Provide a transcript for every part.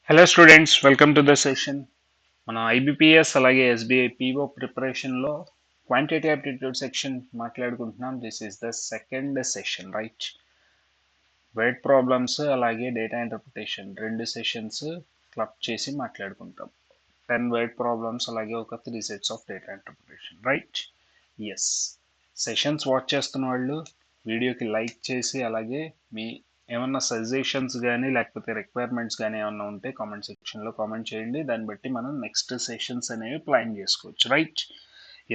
Hello students, welcome to the session. మనం IBPS అలాగే SBI PO ప్రిపరేషన్లో క్వాంటిటీ ఆప్టిట్యూడ్ సెక్షన్ మాట్లాడుకుంటున్నాం. This is the second session, right? Word problems అలాగే data interpretation రెండు sessions club చేసి మాట్లాడుకుంటాం. 10 వర్డ్ ప్రాబ్లమ్స్ అలాగే ఒక 3 sets of data interpretation, right? Yes. Sessions watch చేస్తున్న వాళ్ళు వీడియోకి లైక్ చేసి అలాగే మీ ఏమన్నా సజెషన్స్ కానీ లేకపోతే రిక్వైర్మెంట్స్ కానీ ఏమన్నా ఉంటే కామెంట్ సెక్షన్లో కామెంట్ చేయండి. దాన్ని బట్టి మనం నెక్స్ట్ సెషన్స్ అనేవి ప్లాన్ చేసుకోవచ్చు, రైట్?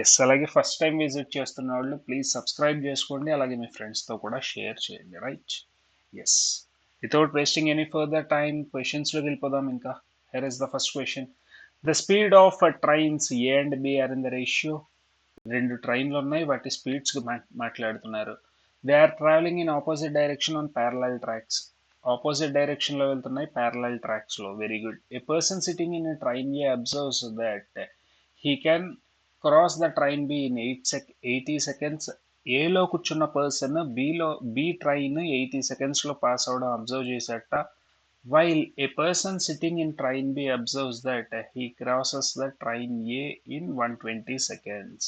ఎస్. అలాగే ఫస్ట్ టైం విజిట్ చేస్తున్న వాళ్ళు ప్లీజ్ సబ్స్క్రైబ్ చేసుకోండి, అలాగే మీ ఫ్రెండ్స్తో కూడా షేర్ చేయండి, right? Yes. Without wasting any further time క్వశ్చన్స్లోకి వెళ్ళిపోదాం. ఇంకా here is the first question. The speed of trains A and B are in the ratio. రెండు ట్రైన్లు ఉన్నాయి, వాటి స్పీడ్స్ మాట్లాడుతున్నారు. They are travelling in opposite direction on parallel tracks. Opposite direction లో వెళ్తున్నాయి ప్యారలల్ ట్రాక్స్ లో. Very good. A person sitting in train A observes that he can cross the train B in 80 seconds. ఏలో కూర్చున్న person B train 80 seconds లో pass అవడం observe చేసేట. While a person sitting in train B observes that he crosses the train A in 120 seconds.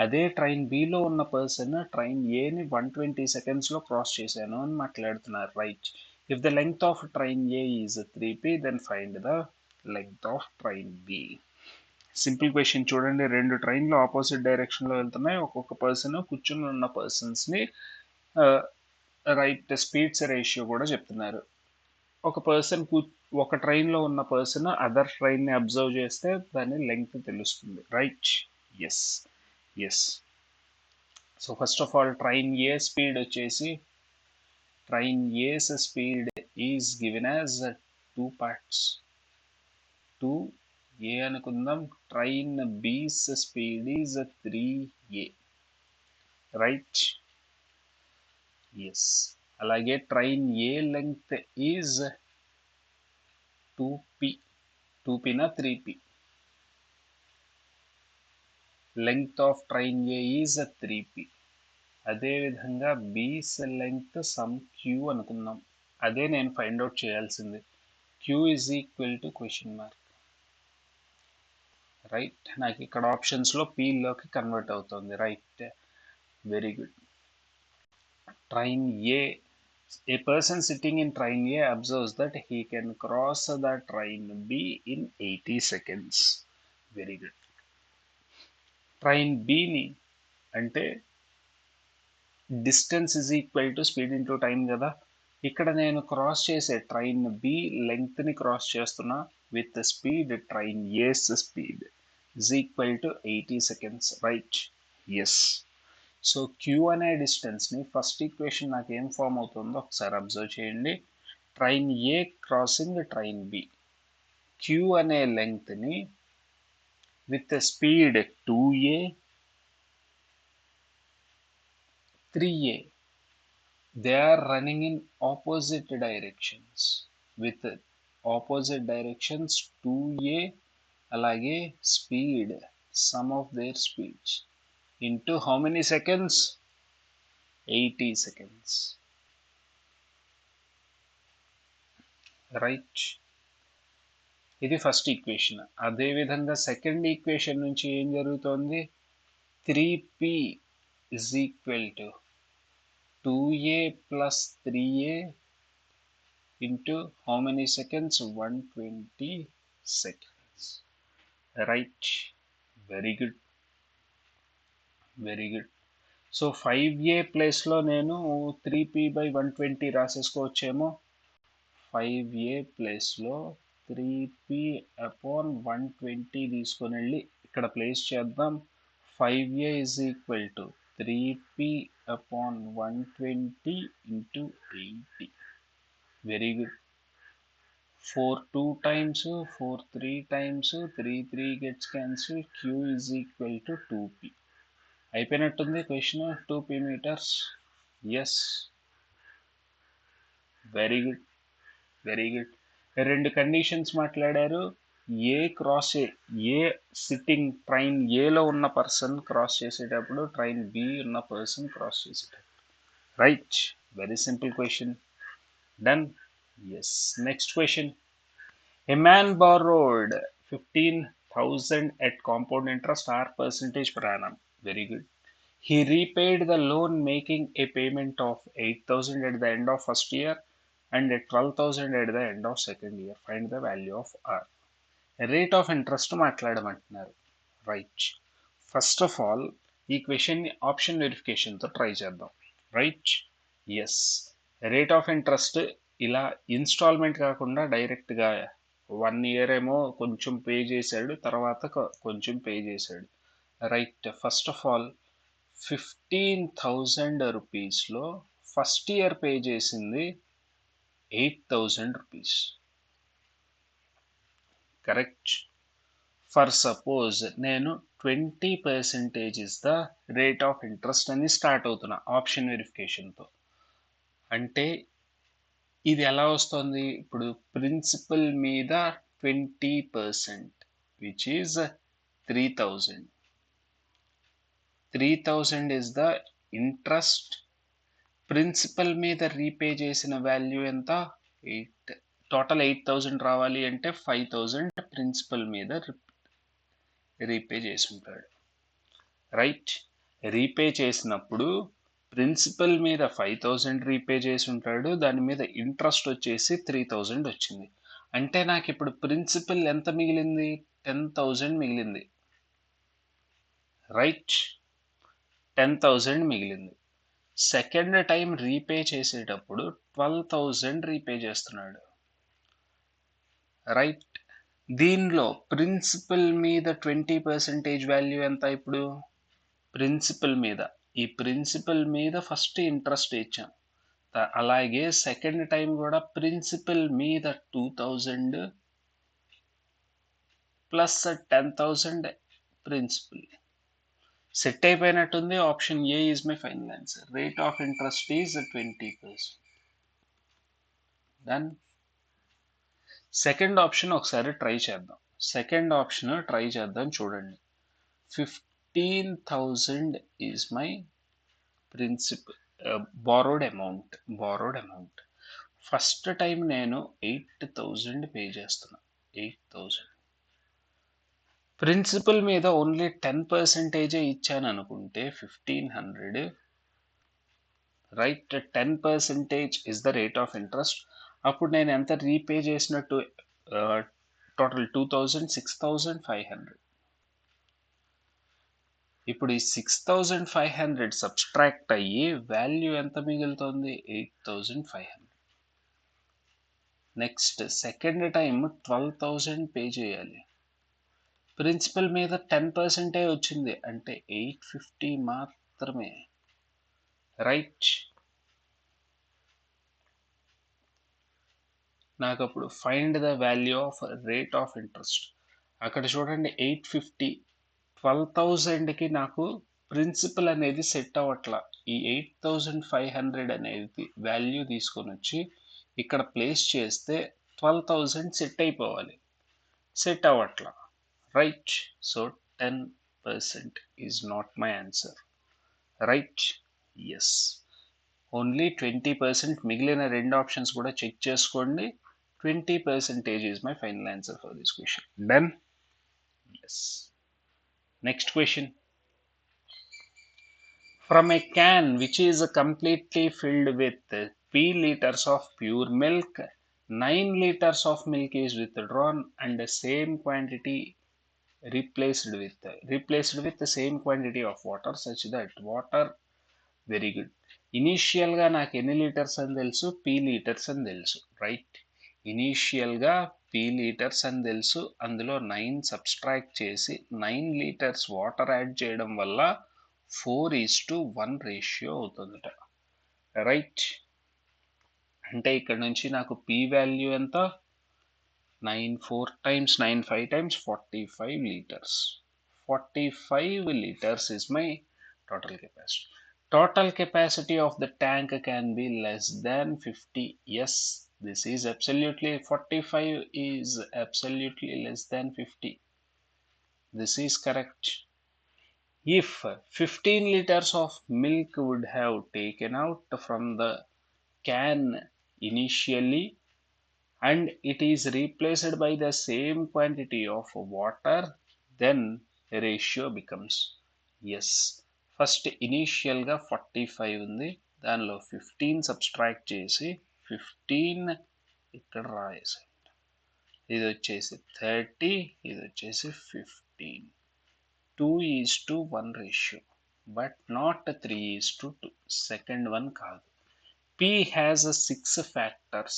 అదే train below ఉన్న person train ఏని 120 సెకండ్స్లో cross చేశాను అని మాట్లాడుతున్నారు, right? If the length of train A is 3p, then find the length of train B. Simple question చూడండి. రెండు ట్రైన్లు ఆపోజిట్ డైరెక్షన్లో వెళ్తున్నాయి. ఒక్కొక్క పర్సన్ కూర్చుని ఉన్న పర్సన్స్ని రైట్ స్పీడ్స్ రేషియో కూడా చెప్తున్నారు. ఒక పర్సన్ ఒక ట్రైన్లో ఉన్న పర్సన్ అదర్ ట్రైన్ని అబ్జర్వ్ చేస్తే దాని లెంగ్త్ తెలుస్తుంది, right? Yes. Yes. So first of all train A speed వచ్చేసి train A's speed is given as 2 parts. 2a అనుకుందాం. Train B's speed is 3a, right? Yes. అలాగే train A length is 2p. 2p నా 3p. Length of train A is 3p. అదేవిధంగా B's length some Q అనుకుందాం. అదే నేను find out చేయాల్సింది. Q is equal to question mark, right? నాకు ఇక్కడ ఆప్షన్స్లో పీలోకి కన్వర్ట్ అవుతుంది, right? Very good. Train A, a person sitting in train A observes that he can cross the train B in 80 seconds. Very good. Train బిని అంటే distance is equal to speed into time కదా. ఇక్కడ నేను cross చేసే train B లెంగ్త్ని cross చేస్తున్నా with speed train A's speed is equal to 80 seconds, right? Yes. So Q అనే డిస్టెన్స్ని ఫస్ట్ ఈక్వేషన్ నాకు ఏం ఫామ్ అవుతుందో ఒకసారి అబ్జర్వ్ చేయండి. Train A crossing train B. Q అనే లెంగ్త్ని with speed 2a 3a, they are running in opposite directions with opposite directions 2a అలాగే speed, sum of their speeds into how many seconds? 80 seconds, right? ఇది first equation. అదేవిధంగా second equation నుంచి ఏం జరుగుతోంది? 3p is equal to 2a plus 3a into how many seconds? 120 seconds, right? Very good. Very good. So 5a ప్లేస్లో నేను 3p by 120 రాసేసుకోవచ్చేమో. 5a ప్లేస్లో 3p upon 120 తీసుకొని వెళ్ళి ఇక్కడ ప్లేస్ చేద్దాం. 5a is equal to 3p upon 120 into 80. Very good. 4 2 times, 4 3 times, 3 3 gets cancelled. Q is equal to 2p. అయిపోయినట్టుంది question. 2p metres. Yes. Very good. Very good. రెండు conditions మాట్లాడారు. A sitting train ఏలో ఉన్న person cross చేసేటప్పుడు, train B ఉన్న person cross చేసేటప్పుడు, right? Very simple question. Done. Yes. Next question. A man borrowed 15,000 at compound interest or percentage per annum. Very good. He repaid the loan, making a payment of 8,000 at the end of first year and at 12,000 at the end of second year. Find the value of R. Rate of interest మాట్లాడమంటున్నారు. Right. First of all ఈ క్వశ్చన్ని option వెరిఫికేషన్తో try చేద్దాం. Right. Yes. Rate of interest ఇలా instalment కాకుండా డైరెక్ట్గా 1 year ఏమో కొంచెం పే చేశాడు, తర్వాత కొంచెం పే చేశాడు. రైట్. ఫస్ట్ ఆఫ్ ఆల్ 15,000 రూపీస్లో ఫస్ట్ ఇయర్ పే చేసింది 8,000 రూపీస్. కరెక్ట్. ఫర్ సపోజ్ నేను 20% is the rate of interest అని స్టార్ట్ అవుతున్నా ఆప్షన్ వెరిఫికేషన్తో. అంటే ఇది ఎలా వస్తుంది? ఇప్పుడు ప్రిన్సిపల్ మీద 20%, which is 3,000. 3,000 is the interest. Principal మీద రీపే చేసిన వాల్యూ ఎంత? 8. టోటల్ 8,000 రావాలి అంటే 5,000 ప్రిన్సిపల్ మీద రీపే చేసి ఉంటాడు. రైట్. రీపే చేసినప్పుడు ప్రిన్సిపల్ మీద 5,000 రీపే చేసి ఉంటాడు, దాని మీద ఇంట్రెస్ట్ వచ్చేసి 3,000 వచ్చింది. అంటే నాకు ఇప్పుడు ప్రిన్సిపల్ ఎంత మిగిలింది? 10,000 మిగిలింది. రైట్. 10,000 మిగిలింది. సెకండ్ టైం రీపే చేసేటప్పుడు 12,000 రీపే చేస్తున్నాడు. రైట్. దీనిలో ప్రిన్సిపల్ మీద 20% వాల్యూ ఎంత? ఇప్పుడు ప్రిన్సిపల్ మీద, ఈ ప్రిన్సిపల్ మీద ఫస్ట్ ఇంట్రెస్ట్ ఇచ్చాం, అలాగే సెకండ్ టైం కూడా ప్రిన్సిపల్ మీద 2,000 ప్లస్ 10,000 ప్రిన్సిపల్. సెట్ అయిపోయినట్టుంది. Option A is my final answer. Rate of interest is 20%. Then second option ఒకసారి ట్రై చేద్దాం. సెకండ్ ఆప్షన్ ట్రై చేద్దాం. చూడండి, 15,000 ఈజ్ మై principal borrowed amount. First time నేను 8,000 పే చేస్తున్నా. 8,000 ప్రిన్సిపల్ మీద ఓన్లీ 10% ఇచ్చాను అనుకుంటే 1,500. Right. 10% is the rate of interest. అప్పుడు నేను ఎంత రీపే చేసినట్టు? టోటల్ 2,000, 6,500. ఇప్పుడు ఈ 6,500 సబ్స్ట్రాక్ట్ అయ్యి వాల్యూ ఎంత మిగులుతుంది? 8,500. నెక్స్ట్ సెకండ్ టైం 12,000 పే చేయాలి. ప్రిన్సిపల్ మీద 10% వచ్చింది, అంటే 850 మాత్రమే. రైట్. నాకు అప్పుడు find the value of rate of interest. అక్కడ చూడండి, 850, 12,000కి నాకు ప్రిన్సిపల్ అనేది సెట్ అవ్వట్లా. ఈ 8,500 అనేది వాల్యూ తీసుకొని వచ్చి ఇక్కడ ప్లేస్ చేస్తే 12,000 సెట్ అయిపోవాలి. సెట్ అవ్వట్లా. Right. So 10% is not my answer. Right. Yes. Only 20%. మిగిలిన రెండు ఆప్షన్స్ కూడా చెక్ చేసుకోండి. 20% is my final answer for this question. Done. Yes. Next question. From a can which is completely filled with p liters of pure milk, 9 liters of milk is withdrawn and the same quantity replaced with the same quantity of water such that water. Very good. ఇనీషియల్గా నాకు ఎన్ని litres అని తెలుసు? P litres అని తెలుసు. Right. ఇనీషియల్గా P litres అని తెలుసు. అందులో 9 సబ్స్ట్రాక్ట్ చేసి 9 లీటర్స్ వాటర్ యాడ్ చేయడం వల్ల 4:1 రేషియో అవుతుందట. రైట్. అంటే ఇక్కడ నుంచి నాకు పీ వాల్యూ ఎంత? 9 4 times 9 5 times 45 liters. 45 liters is my total capacity. Total capacity of the tank can be less than 50. Yes, this is absolutely 45 is absolutely less than 50. This is correct. If 15 liters of milk would have taken out from the can initially, and it is replaced by the same quantity of water, then ratio becomes yes. First initial గా 45 ఉంది, దానిలో 15 subtract చేసి 15 ఇక్కడ రాయేసి, ఇది వచ్చేసి 30, ఇది వచ్చేసి 15. 2:1 ratio, but not 3:2. Second one కాదు. P has 6 factors.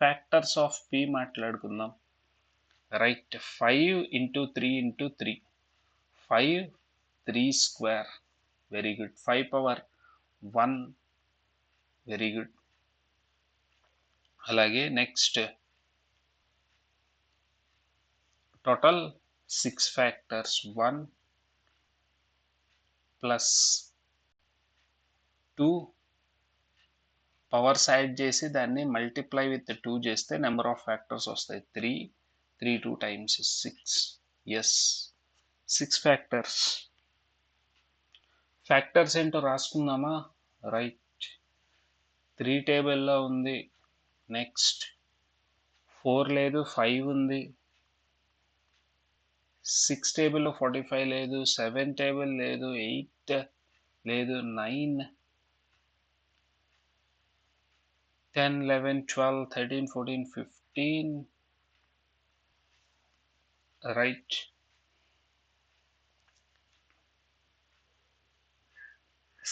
Factors of P మాట్లాడుకుందాం. Right, 5 into 3 into 3. 5, 3 square. Very good. 5 power 1. Very good. అలాగే next total 6 factors. 1 plus 2 powers add చేసి దాన్ని మల్టిప్లై విత్ 2 చేస్తే నెంబర్ ఆఫ్ ఫ్యాక్టర్స్ వస్తాయి. 3 2 times 6. Yes, 6 factors. Factors ఏంటో రాసుకుందామా? Right, 3 టేబుల్లో ఉంది. Next 4 లేదు, 5 ఉంది. 6 టేబుల్లో 45 లేదు, 7 టేబుల్ లేదు, 8 లేదు, 9, 10, 11, 12, 13, 14, 15. రైట్,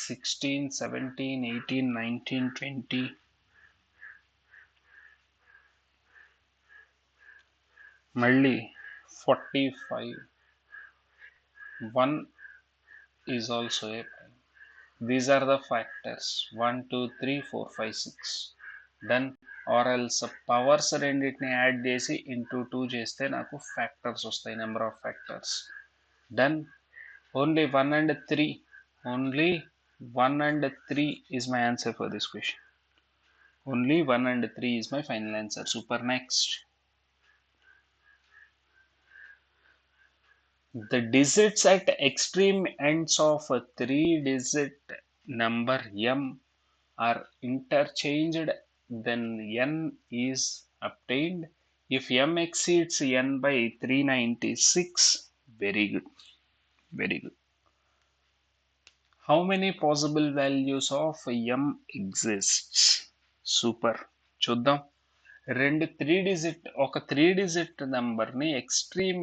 16, 17, 18, 19, 20. మళ్ళీ 45. 1 is also a prime. These are the factors. 1, 2, 3, 4, 5, 6. Done. Or else powers రెండింటిని యాడ్ చేసి ఇంటూ 2 చేస్తే నాకు ఫ్యాక్టర్స్ వస్తాయి, number of factors. Done. Only 1 and 3. Only 1 and 3 is my answer for this question. Only 1 and 3 is my final answer. Super. Next. The digits at extreme ends of a 3-digit number m are interchanged, then n is obtained. If m exceeds n by 396, very good, very good. How many possible values of m exists? Super. చూద్దాం. ఒక 3-digit నెంబర్ని extreme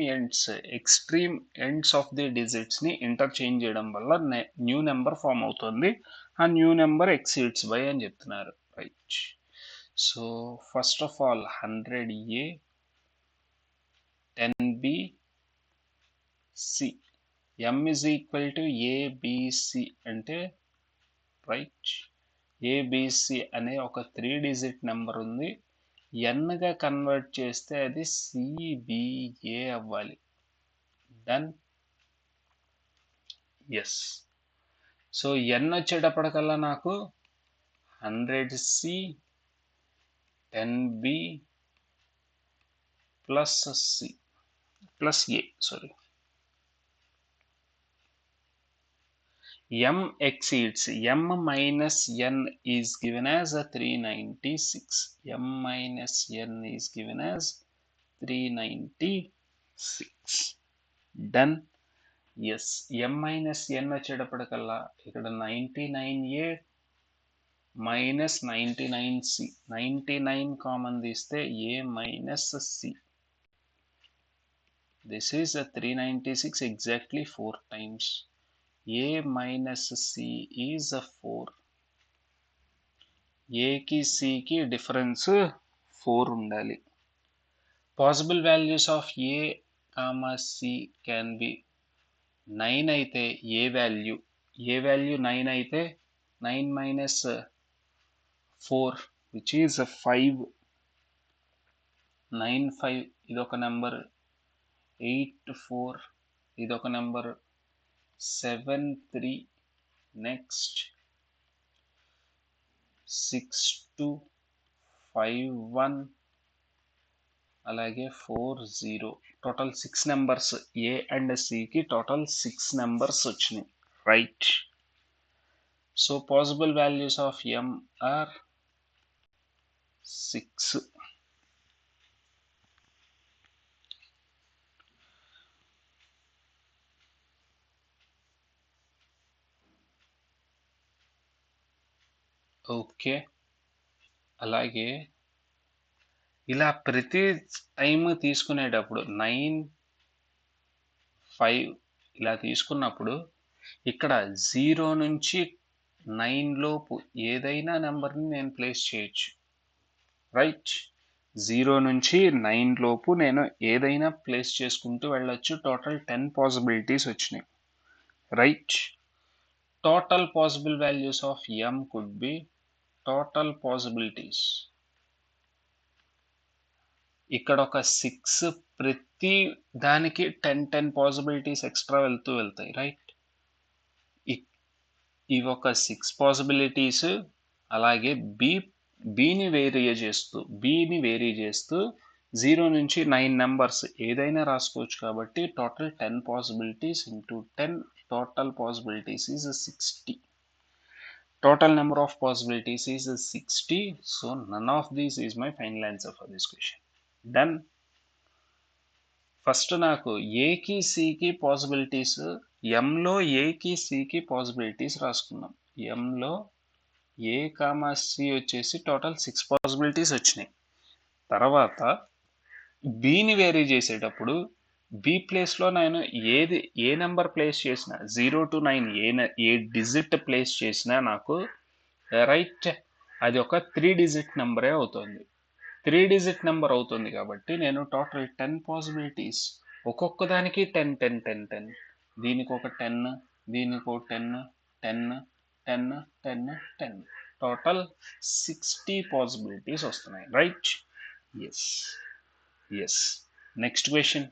ends of the డిజిట్స్ని interchange చేయడం వల్ల new number form అవుతుంది. ఆ new number exceeds by అని చెప్తున్నారు. Right. So first of all 100A, 10B, C. m is equal to ABC అంటే రైట్, ABC అనే ఒక 3-digit నెంబర్ ఉంది. ఎన్గా కన్వర్ట్ చేస్తే అది సిబిఏ అవ్వాలి. డన్. ఎస్. సో ఎన్ వచ్చేటప్పటికల్లా నాకు 100C, 10B plus C plus A, sorry, m exceeds, m minus n is given as a 396. m minus n is given as 396. Done. Yes, m minus n వచ్చేటప్పటికల్లా ఇక్కడ 99A minus 99C. 99 common తీస్తే a minus c. This is a 396 exactly 4 times. a minus c is a 4. a కి c కి difference 4 ఉండాలి. Possible values of a, c can be 9 అయితే ఏ value 9 అయితే 9 minus 4 which is 5. 9, 5 ఇదొక number. 8, 4 ఇదొక number. 7, 3. Next 6, 2, 5, 1 అలాగే 4, 0. Total 6 numbers. A and సికి total 6 numbers వచ్చినాయి. Right. So possible values of m are 6. Okay. అలాగే ఇలా ప్రతి టైం తీసుకునేటప్పుడు 9, 5 ఇలా తీసుకున్నప్పుడు ఇక్కడ 0 నుంచి 9 లోపు ఏదైనా నెంబర్ని నేను ప్లేస్ చేయొచ్చు, రైట్? 0 నుంచి 9 లోపు నేను ఏదైనా ప్లేస్ చేసుకుంటూ వెళ్ళొచ్చు. టోటల్ 10 పాసిబిలిటీస్ వచ్చినాయి, right? Total possible values of m could be total possibilities. ఇక్కడ ఒక 6 ప్రతి దానికి 10 పాసిబిలిటీస్ ఎక్స్ట్రా వెళ్తాయి, రైట్? ఇవి ఒక 6 పాసిబిలిటీస్. అలాగే బీని వేరీ చేస్తూ 0 నుంచి 9 నెంబర్స్ ఏదైనా రాసుకోవచ్చు. కాబట్టి total 10 possibilities into 10 total possibilities is 60. Total number of possibilities is 60. So none of these is my final answer for this question. Done. First నాకు ఏకి సికి పాసిబిలిటీస్, ఎంలో ఏకి సికి పాసిబిలిటీస్ రాసుకున్నాం. ఎంలో ఏ కామా సి వచ్చేసి టోటల్ 6 పాసిబిలిటీస్ వచ్చినాయి. తర్వాత బిని వేరీ చేసేటప్పుడు బి ప్లేస్లో నేను ఏ నెంబర్ ప్లేస్ చేసినా 0 to 9 ఏ డిజిట్ ప్లేస్ చేసినా నాకు రైట్ అది ఒక 3 డిజిట్ నెంబరే అవుతుంది. 3 డిజిట్ నెంబర్ అవుతుంది కాబట్టి నేను టోటల్ 10 పాసిబిలిటీస్ ఒక్కొక్క దానికి 10 10 10 10, దీనికి ఒక 10, దీనికి ఒక 10 10 10 10 10, టోటల్ 60 పాసిబిలిటీస్ వస్తున్నాయి, right? Yes. Next question,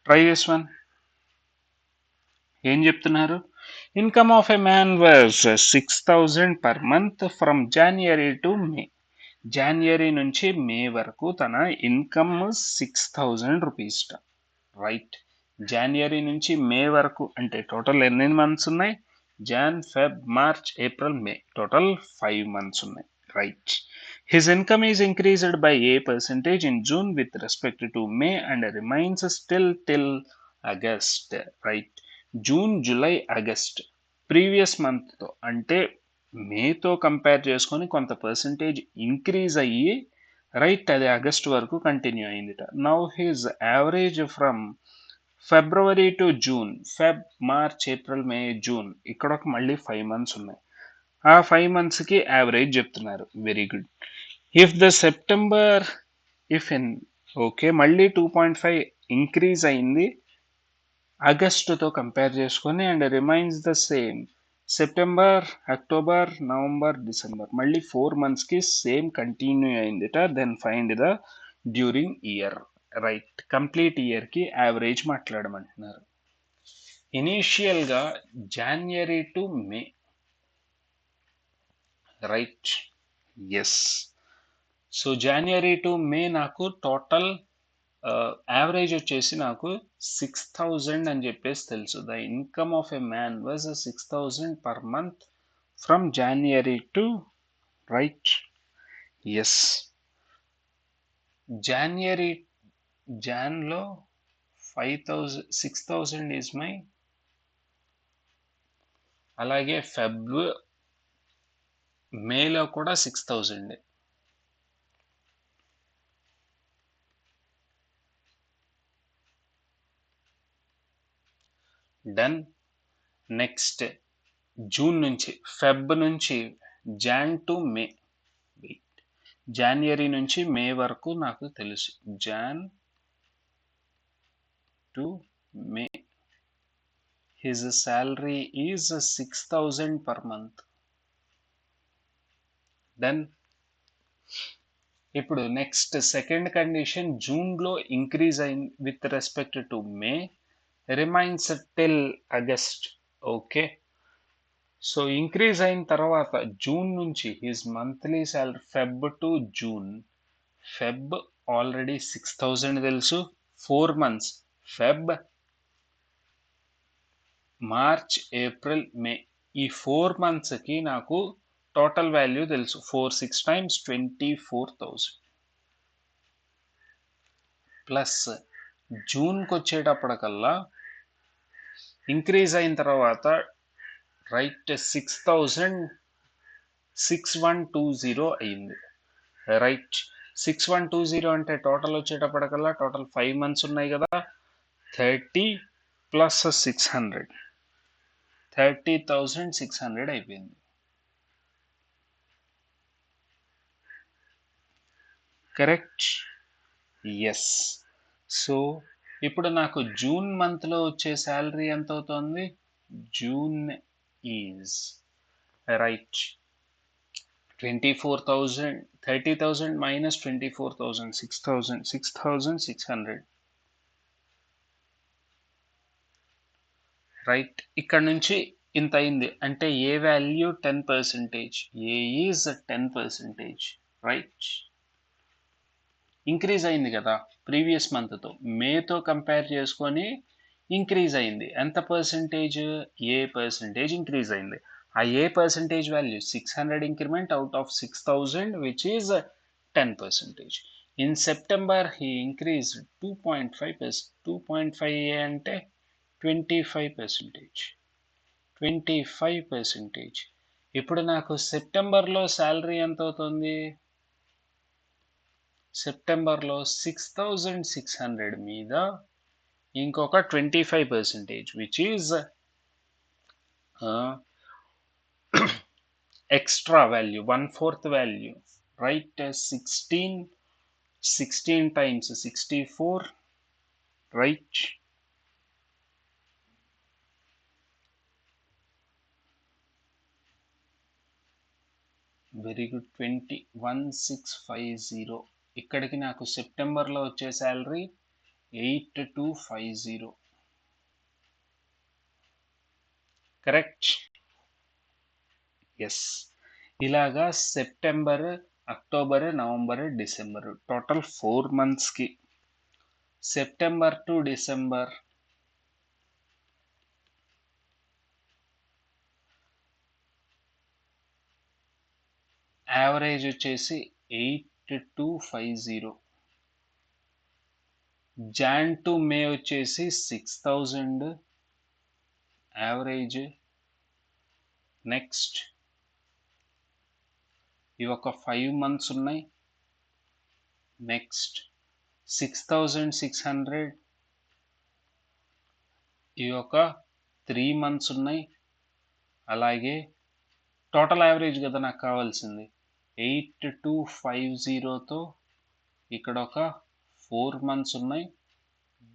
try this one. ఏం చెప్తున్నారు? Income of a man was 6,000 per month from January to May. జనవరి నుంచి మే వరకు తన ఇన్కమ్ 6,000 రూపీస్, రైట్? జనవరి నుంచి మే వరకు అంటే టోటల్ ఎన్ని మంత్స్ ఉన్నాయి? Jan, Feb, March, April, May, total 5 months ఉన్నాయి, right? His income is increased by a percentage in June with respect to May and remains still till August, right? June, July, August previous మంత్తో అంటే మేతో compare చేసుకొని కొంత percentage increase అయ్యి, right, అది ఆగస్ట్ వరకు కంటిన్యూ అయిందిట. Now his average from February to June, Feb, March, April, May, June, ఇక్కడ ఒక మళ్ళీ 5 మంత్స్ ఉన్నాయి. ఆ 5 మంత్స్కి యావరేజ్ చెప్తున్నారు. Very good. If the September okay, మళ్ళీ 2.5 ఇంక్రీజ్ అయింది ఆగస్టుతో కంపేర్ చేసుకొని and remains the same September, October, November, December, మళ్ళీ 4 మంత్స్కి సేమ్ కంటిన్యూ అయిందిట. Then find the during year, right? Complete ఇయర్కి యావరేజ్ మాట్లాడమంటున్నారు. ఇనీషియల్గా January to May, right? Yes. So January to May నాకు టోటల్ యావరేజ్ వచ్చేసి నాకు 6,000 అని చెప్పేసి తెలుసు. The income of a man was 6,000 per month from January to, right? Yes. జాన్లో 6,000 ఈజ్ మై, అలాగే ఫెబ్, మేలో కూడా 6,000. డన్. నెక్స్ట్ జూన్ నుంచి, ఫెబ్ నుంచి జాన్ టు మే, జాన్వరి నుంచి మే వరకు నాకు తెలుసు. Jan to May his salary is 6,000 per month. Done. ఇప్పుడు నెక్స్ట్ సెకండ్ కండిషన్, జూన్లో ఇంక్రీజ్ అయింది with respect to May, remains till August, okay? So increase అయిన తర్వాత జూన్ నుంచి his monthly salary, Feb to June, Feb already 6,000 తెలుసు, 4 months, Feb, March, April, మే, ఈ 4 మంత్స్కి నాకు టోటల్ వాల్యూ తెలుసు. 4 6 times 24,000 ప్లస్ జూన్కి వచ్చేటప్పటికల్లా ఇంక్రీజ్ అయిన తర్వాత రైట్ 6120 అయింది. రైట్ 6120 అంటే టోటల్ వచ్చేటప్పటికల్లా టోటల్ 5 months ఉన్నాయి కదా, 30 ప్లస్ 600 30,600 అయిపోయింది. కరెక్ట్. ఎస్. సో ఇప్పుడు నాకు జూన్ మంత్లో వచ్చే శాలరీ ఎంత అవుతుంది? June is right 24,000, 30,000 minus 24,000, 6,000, 6,600. Right, ఇక్కడ నుంచి ఇంత అయింది అంటే A value 10%, A is 10%. Right, increase అయింది కదా ప్రీవియస్ మంత్తో, మేతో కంపేర్ చేసుకొని ఇంక్రీజ్ అయింది. ఎంత పర్సంటేజ్? ఏ పర్సంటేజ్ ఇంక్రీజ్ అయింది. ఆ A percentage value 600 increment out of 6,000 which is 10%. In September he increase 2.5%. 2.5 అంటే 25%. 25%. ఇప్పుడు నాకు సెప్టెంబర్లో శాలరీ ఎంత అవుతుంది? సెప్టెంబర్లో 6,600 మీద ఇంకొక 25%, which is extra value, 1/4 value. Right, 16 times 64. Right, very good. 1650. ఇక్కడికి నాకు సెప్టెంబర్లో వచ్చే శాలరీ 8250. కరెక్ట్. ఎస్. ఇలాగా September, October, November, December total 4 monthsకి సెప్టెంబర్ టు డిసెంబర్ యావరేజ్ వచ్చేసి 8250. జాన్ టు మే వచ్చేసి 6,000 యావరేజ్. నెక్స్ట్ ఇవి ఒక 5 months ఉన్నాయి. నెక్స్ట్ 6,600 ఇవి ఒక 3 months ఉన్నాయి. అలాగే టోటల్ యావరేజ్ కదా నాకు కావాల్సింది, 8250తో ఇక్కడ ఒక 4 months ఉన్నాయి,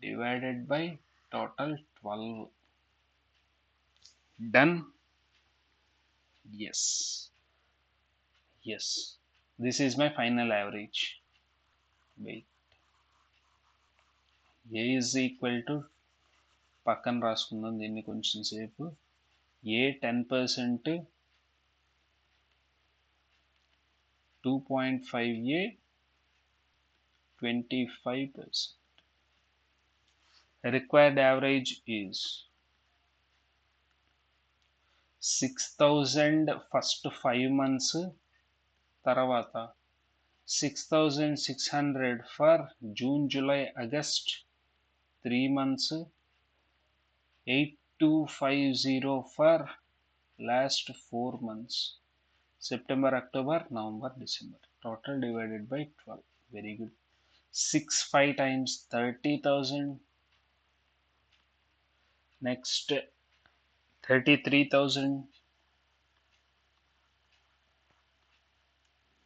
divided by total 12. Done. Yes, yes, this is my final average. Wait, A is equal to, పక్కన రాసుకుందాం దీన్ని కొంచెం సేపు. A 10%, 2.5 A 25%. Required average is 6,000 first 5 months, తర్వాత 6,600 for June, July, August 3 months, 8250 for last 4 months, September, October, November, December. Total divided by 12. Very good. 65 times 30,000. Next 33,000.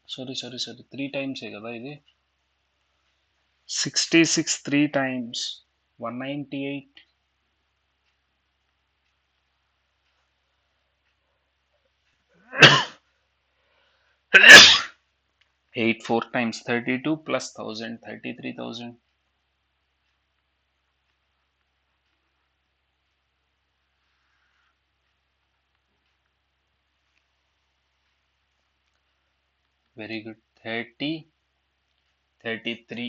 Sorry 3 times కదా ఇది. 66 3 times 198. 4 times 32 plus 1,000, 33,000. Very good. 30, 33,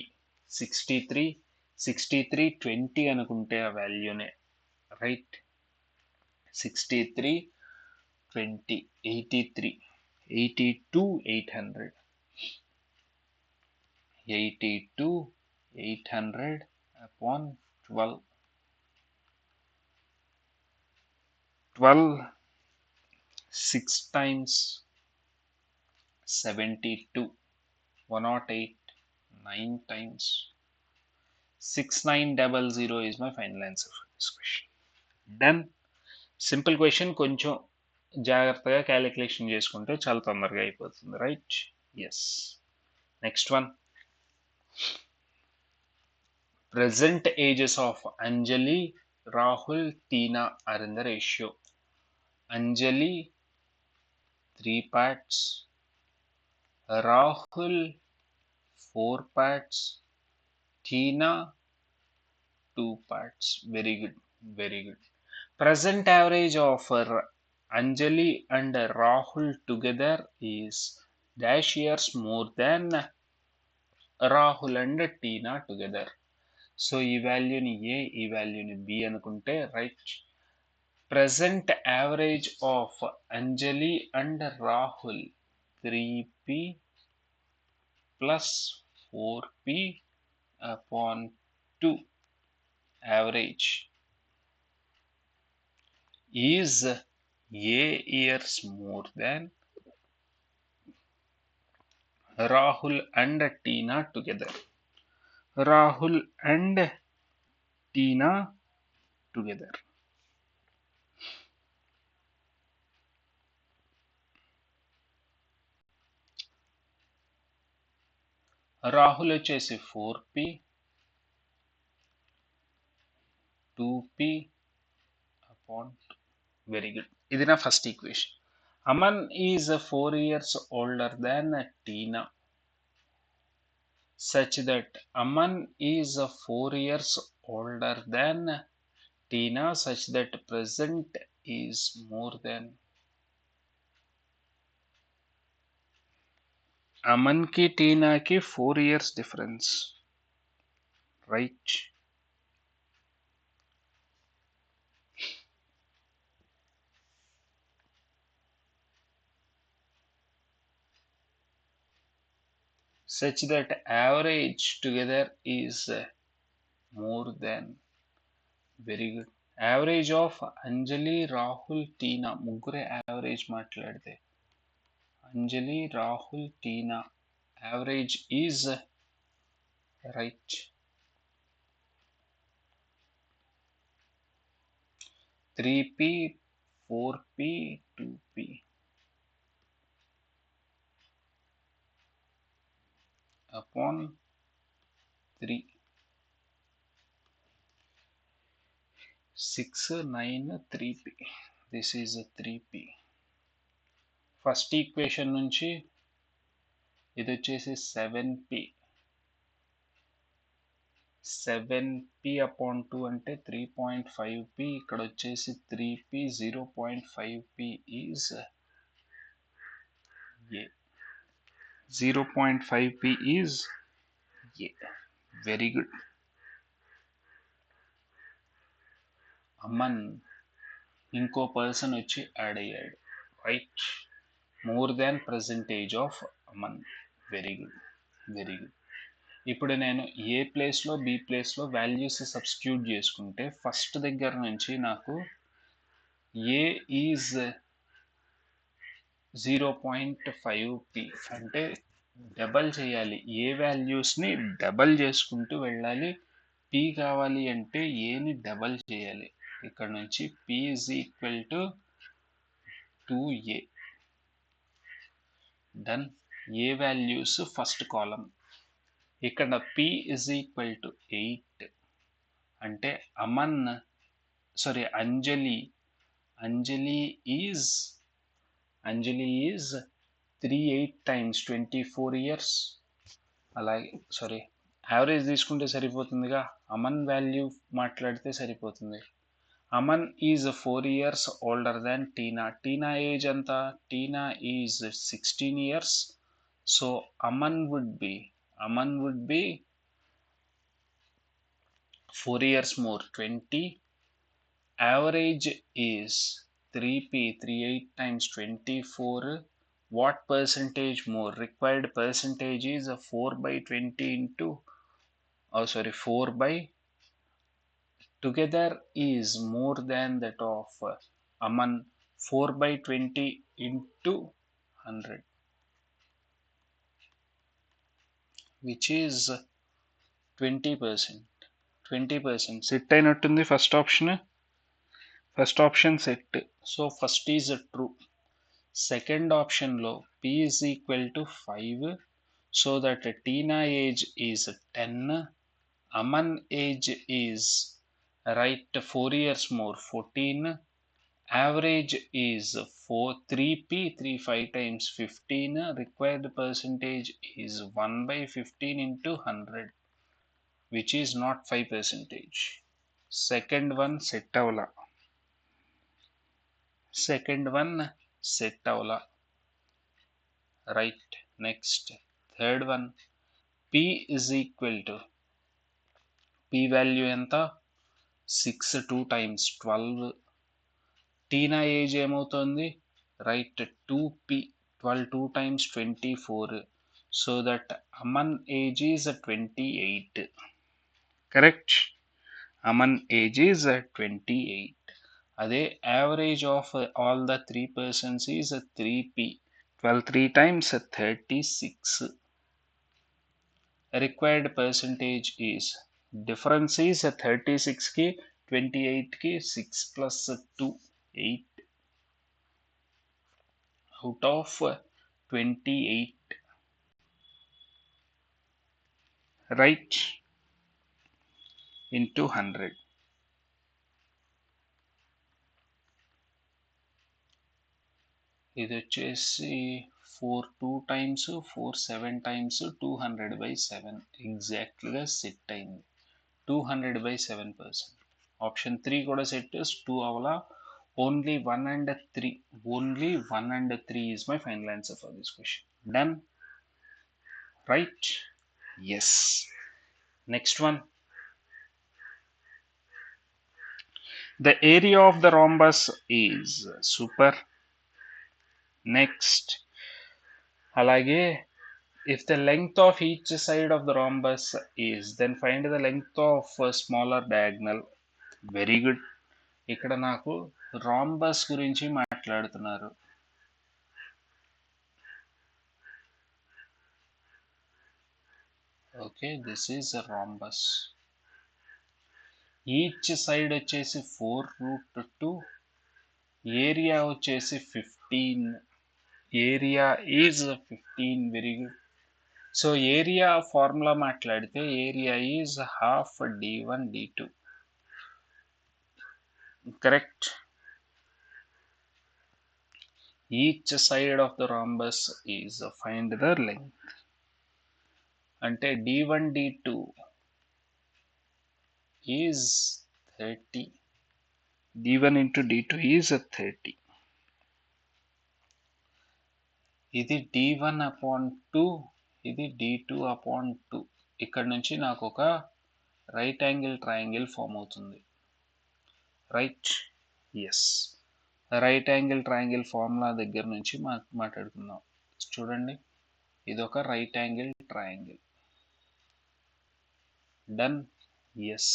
63 20 అనుకుంటే ఆ వాల్యూనే. Right, 63 20 83, 82,800. 82,800 upon 12. 6 times 72, 108, 9 times 6900 is my final answer for this question. Done. Simple question, కొంచెం జాగ్రత్తగా calculation చేసుకుంటే చాలా తొందరగా అయిపోతుంది, right? Yes. Next one. Present ages of Anjali, Rahul, Tina are in the ratio. Anjali 3 parts, Rahul 4 parts, Tina 2 parts. Very good, very good. Present average of Anjali and Rahul together is dash years more than Rahul and Tina together. So ఈ వాల్యూని ఏ, ఈ వాల్యూని B అనుకుంటే right. Present average of Anjali and Rahul 3p plus 4p upon 2 average is a years more than Rahul and Tina together. Rahul and Tina together. Rahul వచ్చేసి 4p, 2p upon 2. Very good. ఇది నా first equation. Aman is 4 years older than Tina such that Aman is 4 years older than Tina such that present is more than. Aman ki Tina ki 4 years difference, right? Such that average together is more than. Very good. Average of Anjali, Rahul, Tina ముగ్గురే average మాట్లాడితే Anjali, Rahul, Tina average is right. 3p, 4p, 2p upon 3. 6, 9, 3p. This is a 3p. First equation నుంచి ఇది వచ్చేసి 7p. 7p upon 2 అంటే 3.5p. ఇక్కడ వచ్చేసి 3p, 0.5p is a. 0.5p is a. Very good. Aman ఇంకో person వచ్చి add అయ్యాడు, right? More than percentage of Aman. Very good, very good. ఇప్పుడు నేను ఏ ప్లేస్లో బి ప్లేస్లో వాల్యూస్ సబ్స్టిట్యూట్ చేసుకుంటే ఫస్ట్ దగ్గర నుంచి నాకు ఏ ఈజ్ 0.5p అంటే డబల్ చేయాలి. ఏ వాల్యూస్ని డబల్ చేసుకుంటూ వెళ్ళాలి. పి కావాలి అంటే ఏని డబల్ చేయాలి. ఇక్కడ నుంచి p is equal to 2a. Done. A values first column. ఇక్కడ p ఈజ్ ఈక్వల్ టు 8 అంటే Aman Anjali is 3 8 times 24 years. అలాగే యావరేజ్ తీసుకుంటే సరిపోతుందిగా, అమన్ వాల్యూ మాట్లాడితే సరిపోతుంది. Aman is 4 years older than Tina. Tina age ఎంత? Tina is 16 years. So Aman would be 4 years more, 20. Average is 3p, 38 times 24. What percentage more? Required percentage is 4 by 20 into 4 by together is more than that of Aman. 4/20 into 100, which is 20%. 20% set అయినట్టుంది first option set. So first is true. Second ఆప్షన్లో p is equal to 5, so that Tina age is 10, Aman age is, right, 4 years more, 14, average is 3p, 3 5 times 15, required percentage is 1/15 into 100, which is not 5%. Second one set avla. Right. Next, third one, p is equal to, p value enta 6 2 times 12, Tina age ఏమవుతుంది, right, 2p, 12 2 times 24, so that Aman age is 28. Correct, Aman age is 28. అదే average of all the 3 persons is 3p, 12 3 times 36. Required percentage is, difference is 36కి 28కి 6 plus 2, 8 out of 28, right, into 100. ఇది వచ్చేసి 4 2 times 4 7 times 200/7, ఎగ్జాక్ట్గా set అయింది. 200/7%. Option 3 కూడా set, 2 అవలా. Only 1 and 3. Only 1 and 3 is my final answer for this question. Done? Right? Yes. Next one. The area of the rhombus is super. Next. Alage, if the length of each side of the rhombus is, then find the length of a smaller diagonal. Very good. ఇక్కడ నాకు rhombus గురించి మాట్లాడుతున్నారు. Okay, this is rhombus. Each side వచ్చేసి 4√2, area వచ్చేసి 15. Area is 15. Very good. So area formula మాట్లాడితే area is half d1 d2. Correct. Each side of the rhombus is, find the length. అంటే d1 d2 is 30. d1 into d2 is 30. ఇది d1/2, ఇది d2/2. ఇక్కడ నుంచి నాకు ఒక right angle triangle form అవుతుంది. Right? Yes. Right angle triangle formula దగ్గర నుంచి మాట్లాడుకుందాం. చూడండి, ఇది ఒక right angle triangle. Done? Yes.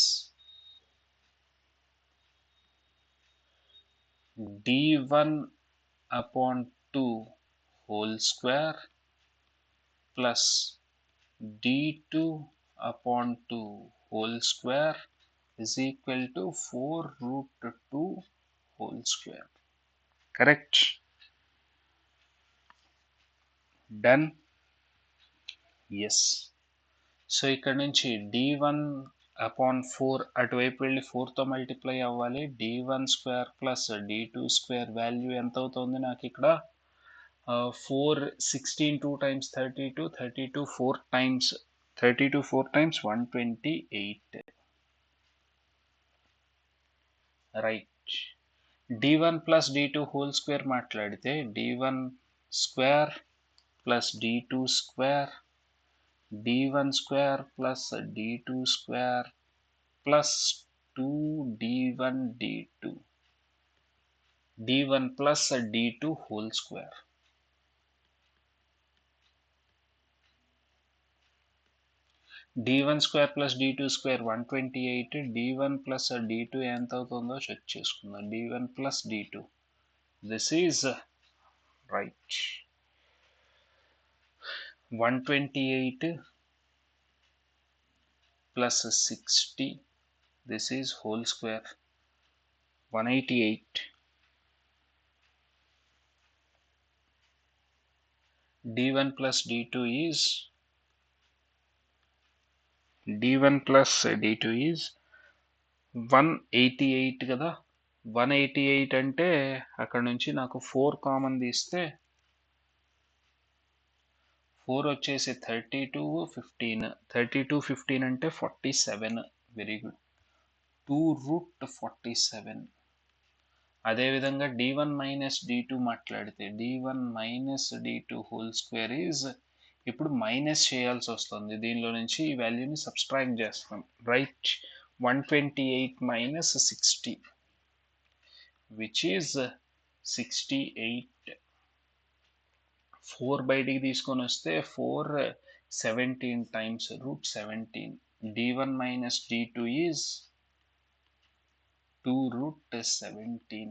d1/2 whole square plus d2/2 whole square is equal to 4√2 whole square. Correct? Done? Yes. So ఇక్కడ నుంచి d1/4 అటువైపు వెళ్ళి 4తో మల్టిప్లై అవ్వాలి. d1² ప్లస్ d2² వాల్యూ ఎంత అవుతుంది నాకు ఇక్కడ? 4 16 2 times 32, 32 4 times 128. Right. d1 plus d2 whole square మాట్లాడితే d1² plus d2² d1² plus d2² plus 2d1 d2 d1 plus d2 whole square. d1² plus d2² 128. d1 plus d2 ఎంత అవుతుందో check చేసుకుందాం. d1 plus d2 This is right. 128 plus 60. This is whole square. 188. D1 plus D2 is D1 plus D2 is 188 కదా. 188 అంటే అక్కడ నుంచి నాకు 4 common తీస్తే 4 వచ్చేసి 32 15. 32 15 అంటే 47. Very good. 2√47. అదేవిధంగా d1 మైనస్ d2 మాట్లాడితే d1 minus d2 whole square is ఇప్పుడు మైనస్ చేయాల్సి వస్తుంది. దీనిలో నుంచి ఈ వాల్యూని సబ్స్ట్రాక్ట్ చేస్తాం. రైట్. 128 minus 60 which is 68. 4 బయటికి తీసుకొని వస్తే 4 17 times √17. d1 minus d2 is 2√17.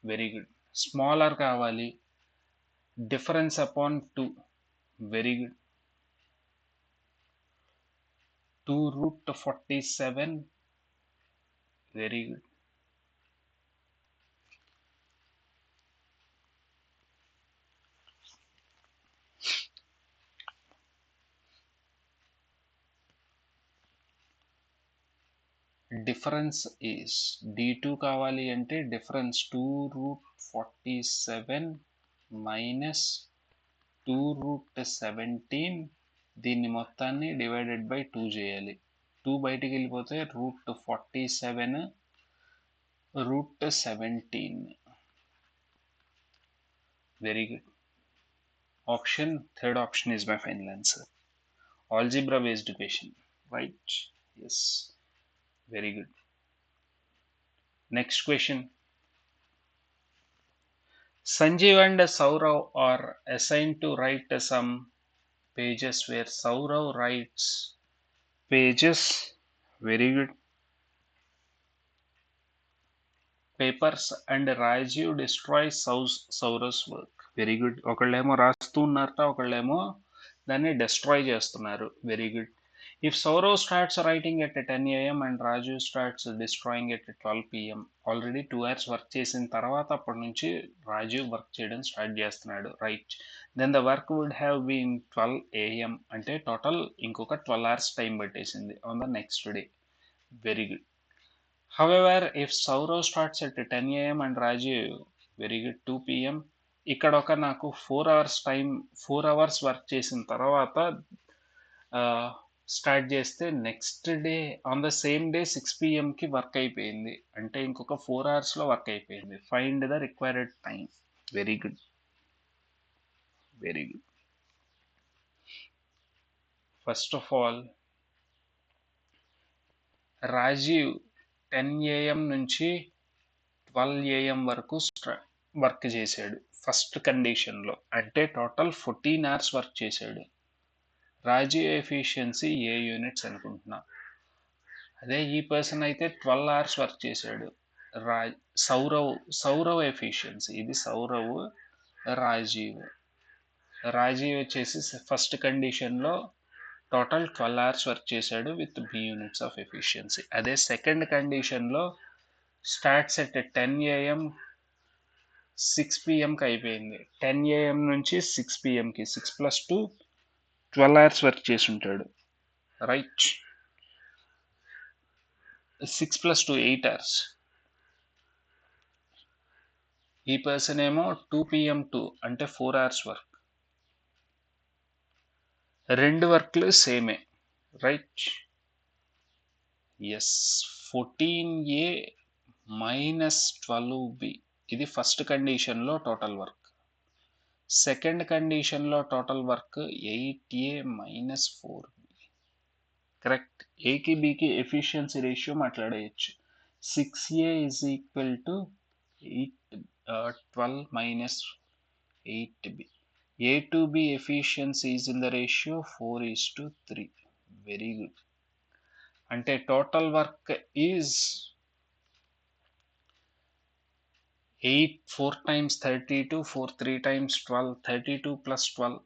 Very good. Smaller కావాలి. Difference upon 2. Very good. 2√47. Very good. Difference is d2 కావాలి అంటే డిఫరెన్స్ 2√47 మైనస్ 2√17. దీన్ని మొత్తాన్ని డివైడెడ్ బై 2 చేయాలి. 2 బయటికి వెళ్ళిపోతే √47 √17. Very good. Third option is my final answer. Algebra based equation, right? Yes. Very good. Next question. Sanjeev and Saurav are assigned to write some pages where Saurav writes pages. Very good. Papers and Rajiv destroys Saurav's work. Very good. ఒకళ్ళేమో రాస్తూ ఉన్నారట, ఒకళ్ళేమో దాన్ని destroy చేస్తున్నారు. Very good. If Saurav starts writing at 10 AM and Raju starts destroying at 12 PM, already 2 hours work చేసిన తర్వాత అప్పటి నుంచి రాజు వర్క్ చేయడం స్టార్ట్ చేస్తున్నాడు. Right. Then the work would have been 12 AM అంటే టోటల్ ఇంకొక 12 hours టైం పట్టేసింది on the next day. Very good. However, if Saurav starts at 10 AM and Rajiv, very good, 2 PM, ఇక్కడ ఒక నాకు 4 hours టైం, 4 hours వర్క్ చేసిన తర్వాత start చేస్తే next day on the same day 6 PMకి work అయిపోయింది. అంటే ఇంకొక 4 hours వర్క్ అయిపోయింది. Find the required time. Very good. Very good. First of all Rajiv 10 AM నుంచి 12 AM వరకు వర్క్ చేశాడు ఫస్ట్ కండిషన్లో. అంటే టోటల్ 14 hours వర్క్ చేశాడు. రాజీవ్ ఎఫిషియన్సీ ఏ యూనిట్స్ అనుకుంటున్నా. అదే ఈ పర్సన్ అయితే 12 hours వర్క్ చేశాడు. సౌరవ్ ఎఫిషియన్సీ, ఇది సౌరవ్, రాజీవ్ వచ్చేసి ఫస్ట్ కండిషన్లో టోటల్ 12 hours వర్క్ చేశాడు with B units of efficiency. అదే సెకండ్ కండిషన్లో స్టార్ట్స్ ఎట్ 10 AM 6 PMకి అయిపోయింది. 10 AM నుంచి 6 PMకి 6 + 2 12 hours వర్క్ చేసి ఉంటాడు. రైట్. 6 + 2 8 hours. ఈ పర్సన్ ఏమో 2 PM 2 అంటే 4 hours వర్క్. రెండు వర్క్లు సేమే. Right. Yes. 14A minus 12B ఇది ఫస్ట్ కండిషన్లో టోటల్ వర్క్. సెకండ్ కండిషన్లో total work 8A minus 4B. Correct. ఏకి బికి ఎఫిషియన్సీ రేషియో మాట్లాడేయచ్చు. 6A is equal to 12 minus 8B. A to B efficiency is in the ratio 4:3. Very good. అంటే total work is 8 4 times 32, 4 3 times 12, 32 plus 12.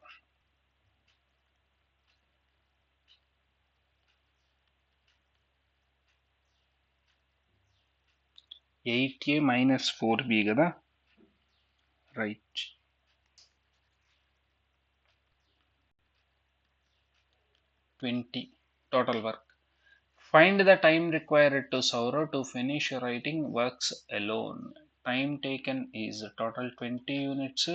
8a minus 4b కదా, right. 20 total work. Find the time required to Saurav to finish writing works alone. Time taken is total 20 units.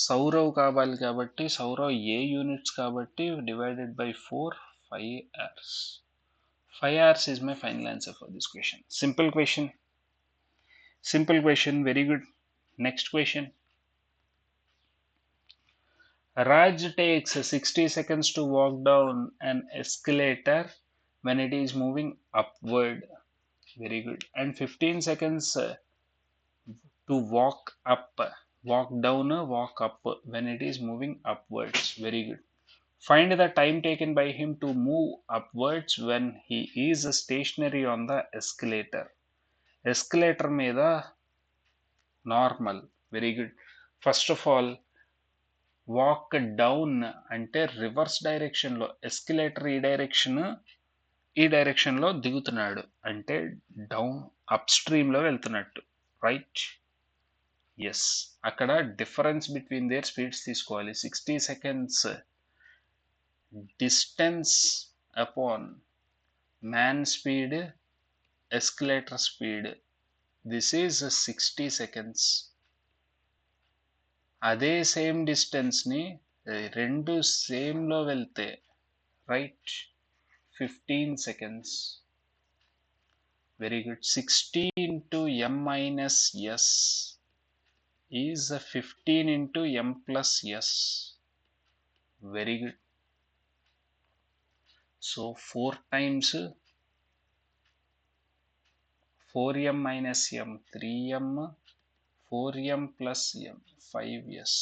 Sourav కావాలి కాబట్టి సౌరవ్ ఏ units కాబట్టి divided by 4, 5 hours. 5 hours is my final answer for this question. Simple question. Simple question, very good. Next question. Raj takes 60 seconds to walk down an escalator when it is moving upward. Very good. And 15 seconds to walk down, walk up when it is moving upwards. Very good. Find the time taken by him to move upwards when he is stationary on the escalator. Escalator మీద normal. Very good. First of all walk down అంటే reverse డైరెక్షన్లో, escalator ఈ డైరెక్షన్లో దిగుతున్నాడు అంటే down up స్ట్రీమ్లో వెళ్తున్నట్టు, right. Yes, అక్కడ difference between there speeds తీసుకోవాలి. 60 seconds distance upon man speed, escalator speed. This is 60 seconds. అదే సేమ్ డిస్టెన్స్ని రెండు సేమ్లో వెళ్తే right 15 seconds. Very good. 60 into m minus s is 15 into m plus s. Very good. So 4 times 4m minus m 3m, 4m plus m 5s.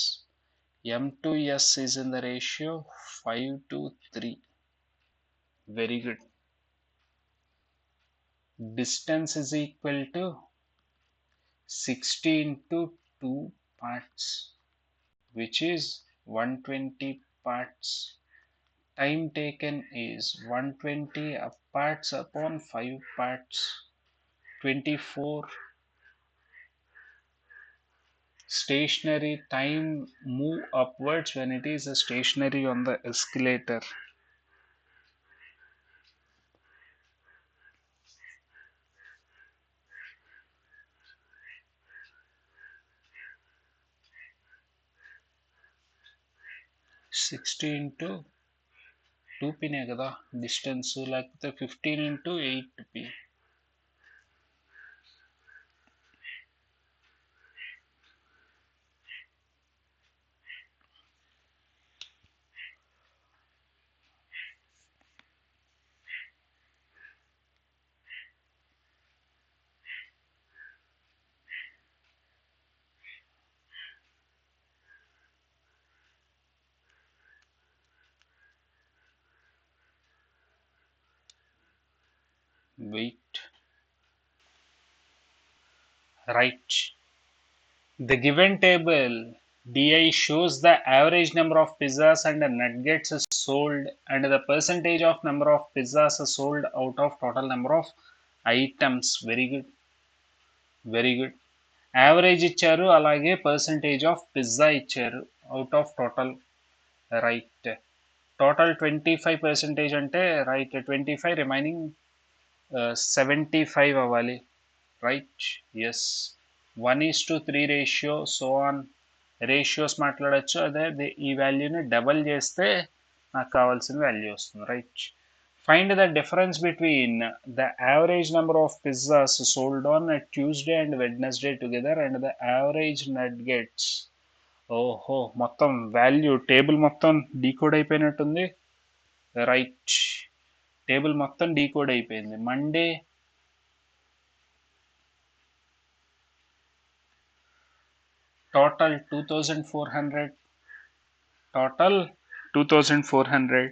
m to s is in the ratio 5 to 3. Very good. Distance is equal to 60 into 2 parts, which is 120 parts. Time taken is 120 parts upon 5 parts, 24. Stationary time move upwards when it is stationary on the escalator. Sixty into 2pనే కదా distance, లేకపోతే 15 into 8p. Wait. Right. The given table DI shows the average number of pizzas and nuggets sold and the percentage of number of pizzas sold out of total number of items. Very good. Very good. Average ఇచ్చారు, అలాగే percentage of pizza ఇచ్చారు out of total, right. Total 25% అంటే right 25, remaining 75 అవ్వాలి, right. Yes. 1:3 ratio, so on ratios మాట్లాడచ్చు. అదే ఈ వాల్యూని double చేస్తే నాకు కావాల్సిన వాల్యూ వస్తుంది, right. Find the difference between the average number of pizzas sold on Tuesday and Wednesday together and the average nuggets. ఓహో, మొత్తం వాల్యూ టేబుల్ మొత్తం డీకోడ్ అయిపోయినట్టుంది, రైట్. టేబుల్ మొత్తం డీకోడ్ అయిపోయింది. Monday total 2400, total 2400.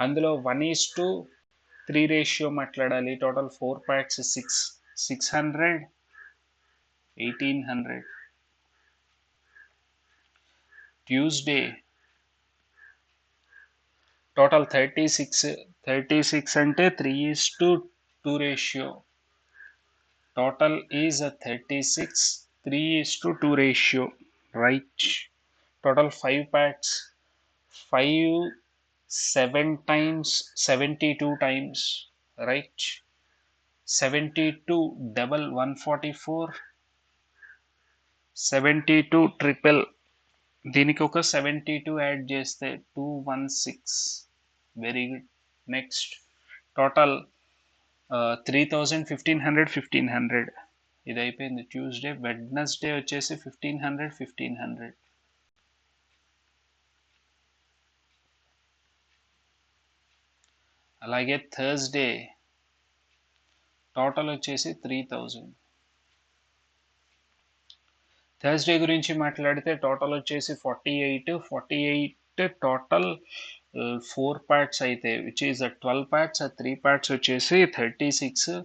అందులో 1:3 రేషియో మాట్లాడాలి. Total 4 parts 600. 1800. Tuesday total 36. 36 అంటే 3:2 ratio. Total is a 36, 3:2 ratio, right? Total 5 parts, 5, 7 times, 72 times, right? 72 double 144, 72 triple, దీనికి ఒక 72 యాడ్ చేస్తే 216. Very good. Next total 3000, 1500, 1500. ఇది అయిపోయింది ట్యూస్డే. వెడ్నెస్డే వచ్చేసి 1500, 1500. అలాగే థర్స్డే టోటల్ వచ్చేసి 3000. థర్స్డే గురించి మాట్లాడితే టోటల్ వచ్చేసి 48 టోటల్ 4 పార్ట్స్ అయితే విచ్ ఈస్ 12 పార్ట్స్, 3 పార్ట్స్ వచ్చేసి 36,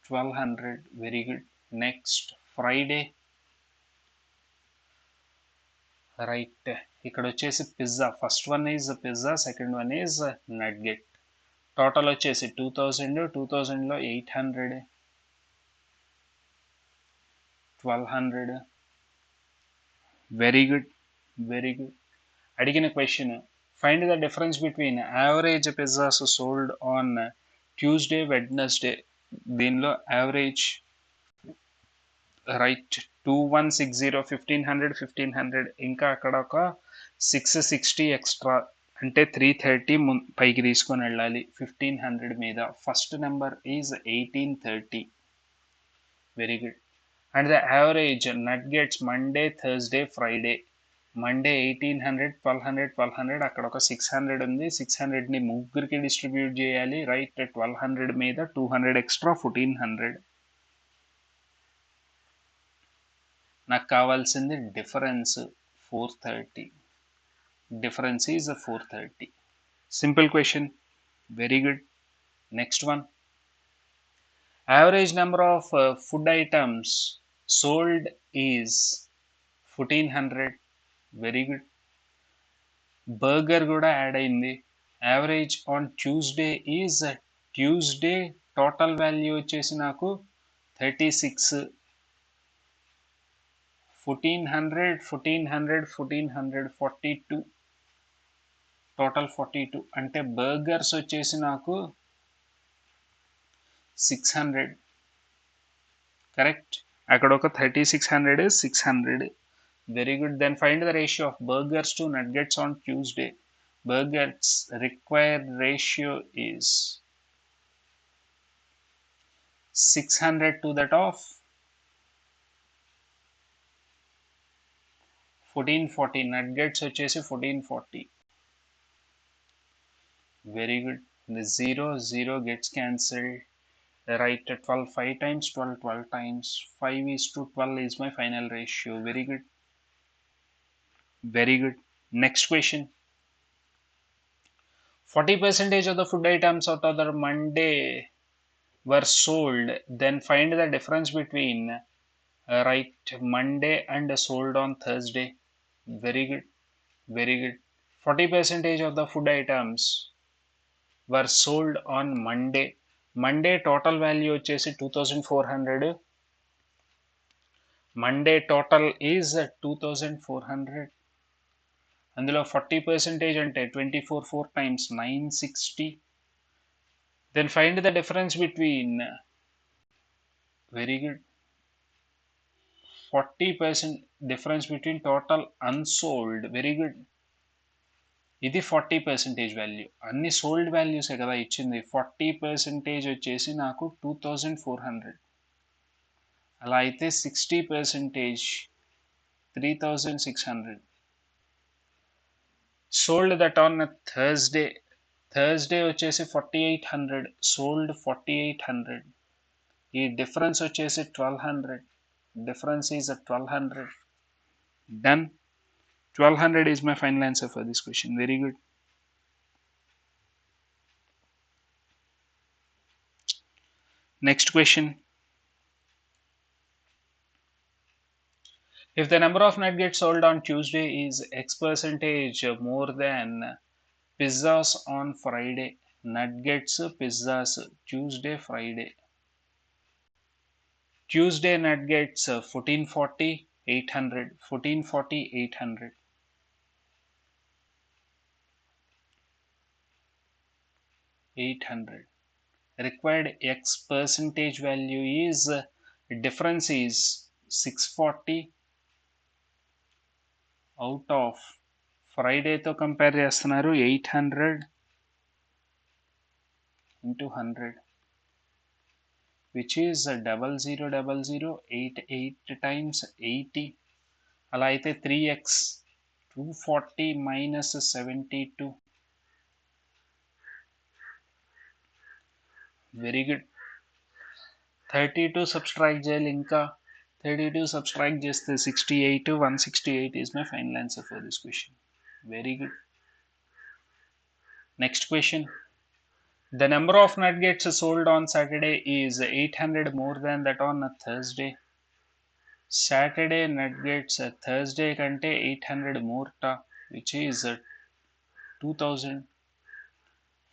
1200. Very good. Next Friday, right. ఇక్కడ వచ్చేసి pizza. First one is pizza, second one is nugget. Total వచ్చేసి 2000, 2000లో 800, 1200. Very good, very good. అడిగిన question, find the difference between average pizzas sold on Tuesday, Wednesday. దీనిలో average, right. 2160, 1500, 1500. ఇంకా అక్కడ ఒక 660 extra అంటే 330 పైకి తీసుకొని వెళ్ళాలి 1500 మీద. First number is 1830. Very good. And the average nuggets Monday, Thursday, Friday. Monday 1800, 1200, 1200. అక్కడ ఒక 600 ఉంది. 600ని ముగ్గురికి డిస్ట్రిబ్యూట్ చేయాలి, రైట్. 1200 మీద 200 ఎక్స్ట్రా, 1400. నాకు కావాల్సింది difference 430. Difference is 430. Simple question. Very good. Next one, average number of food items sold is 1400. Very good. Burger కూడా add అయింది. Average on Tuesday is, Tuesday total value వచ్చేసి నాకు 36. 1400, 1400, 1400, 42. టోటల్ 42. అంటే burgers వచ్చేసి నాకు 600. కరెక్ట్. అక్కడ ఒక 3600, 600. Very good. Then find the ratio of burgers to nuggets on Tuesday. Burgers required ratio is 600 to that of 1440. Nuggets వచ్చేసి 1440. Very good. The 0, 0 gets cancelled. Right. 12 5 times, 12 12 times. 5:12 is my final ratio. Very good. Very good. Next question. 40% of the food items out of the Monday were sold. Then find the difference between right, Monday and sold on Thursday. Very good. Very good. 40% of the food items were sold on Monday. Monday total value వచ్చేసి 2400. Monday total is 2400. అందులో 40% అంటే 24 4 times 960. Then find the difference between, very good, 40% difference between total unsold. Very good. ఇది 40% value. అన్ని sold వాల్యూసే కదా ఇచ్చింది. 40% వచ్చేసి నాకు 2400. అలా అయితే 60% 3600. Sold that on Thursday. Thursday వచ్చేసి 4800. సోల్డ్ 4800. ఈ డిఫరెన్స్ వచ్చేసి 1200. Difference is 1200. Done. 1200 is my final answer for this question. Very good. Next question. If the number of nuggets sold on Tuesday is X percentage more than pizzas on Friday, nuggets, pizzas, Tuesday, Friday. Tuesday nuggets 1440, 800, 1440, 800. 800. Required X percentage value is difference is 640 out of ఫ్రైడేతో compare చేస్తున్నారు 800 into 100 which is 000088 times 80 అలా అయితే 3x 240 minus 72 very good 32 subtract చేయాలి ఇంకా 32 subtract చేస్తే 68 168 is my final answer for this question. Very good. Next question. The number of nuggets sold on Saturday is 800 more than that on a Thursday. Saturday nuggets Thursday కంటే 800 more ta, which is 2000.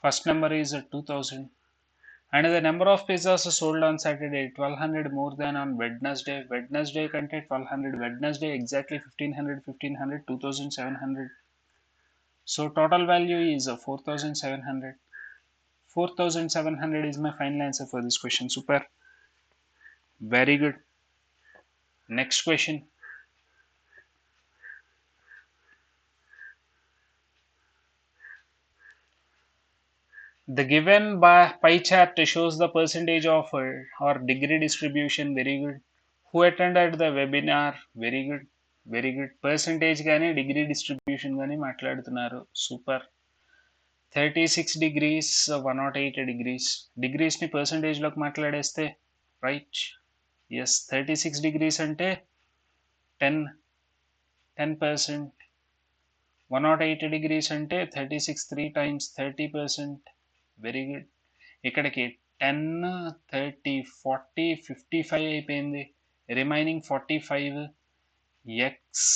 First number is 2000. And the number of pizzas sold on Saturday 1200 more than on Wednesday. Wednesday కంటే 1200. Wednesday exactly 1500, 1500, 2700. So total value is 4700. 4700 is my final answer for this question. Super. Very good. Next question. The given pie chart shows the percentage of or degree distribution. Very good. Who attended the webinar? Very good. Very good. Percentage గానీ degree distribution గానీ మాట్లాడుతున్నారు. Super. 36 degrees 108 degrees. Degrees ని percentage లోకి మాట్లాడేస్తే right. Yes, 36 degrees అంటే 10%. 108 degrees అంటే 36 3 times 30%. Very good. ఇక్కడికి 10 30 40 55 అయిపోయింది. Remaining 45. X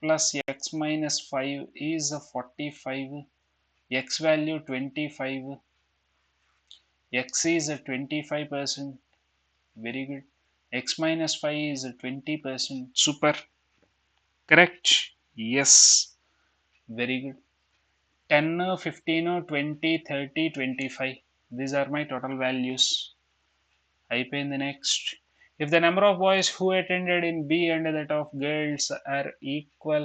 plus X minus 5 is 45. X value 25. X is 25%. Very good. X minus 5 is 20%. Super. Correct. Yes. Very good. 10, 15, 20, 30, 25. These are my total values. అయిపోయింది. Next. If the number of boys who attended in B and that of girls are equal,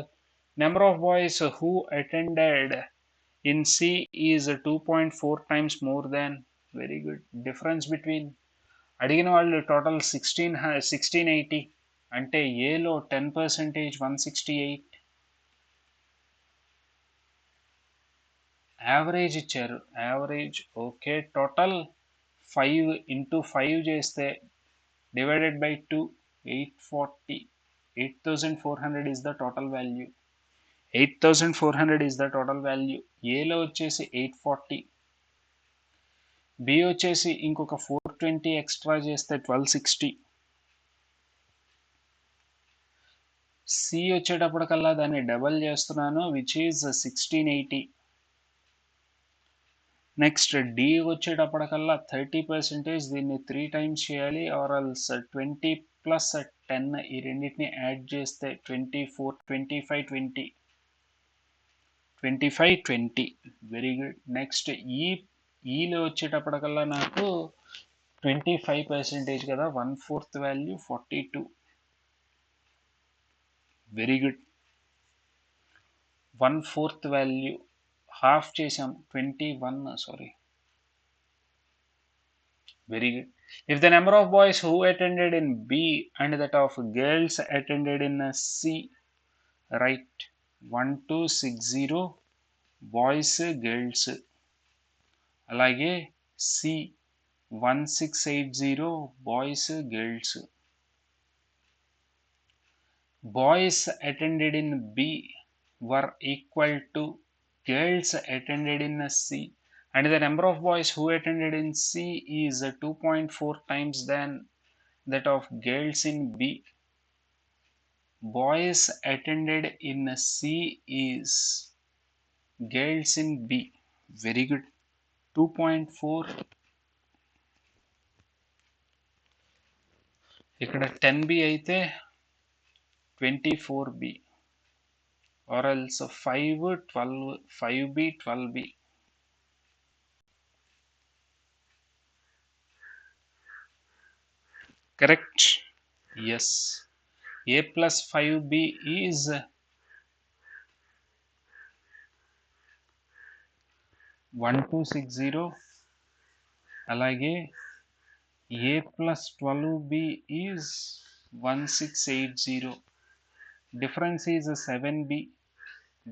number of boys who attended in C is 2.4 times more than. Very good. Difference between అడిగిన వాళ్ళు total 1680 అంటే ఏలో 10% 168. Average ఇచ్చారు. Average okay. Total 5 into 5 చేస్తే divided by 2 840. 8400 is the total value. 8400 is the total value. ఏలో వచ్చేసి 840. B వచ్చేసి ఇంకొక 420 ఎక్స్ట్రా చేస్తే 1260. సి వచ్చేటప్పటికల్లా దాన్ని డబల్ చేస్తున్నాను విచ్ ఈజ్ 1680. నెక్స్ట్ డి వచ్చేటప్పటికల్లా 30%. దీన్ని 3 టైమ్స్ చేయాలి ఆర్ ఆల్స్ 20 ప్లస్ 10 ఈ రెండింటిని యాడ్ చేస్తే 24 25 20 25 20. Very good. నెక్స్ట్ ఈలో వచ్చేటప్పటికల్లా నాకు 25% కదా 1/4 value 42. Very good. 1/4 value half చేసాం 21. Sorry. Very good. If the number of boys who attended in B and that of girls attended in C, right, 1260 boys girls. అలాగే C 1680 boys girls. Boys attended in B were equal to girls attended in C. and the number of boys who attended in C is 2.4 times than that of girls in B. Boys attended in C is girls in B. Very good. 2.4. ఇక్కడ 10B అయితే 24B or else 5, 12, 5B, 12B. Correct? Yes. A plus 5B is 1260. అలాగే A plus 12B is 1680. Difference is 7B.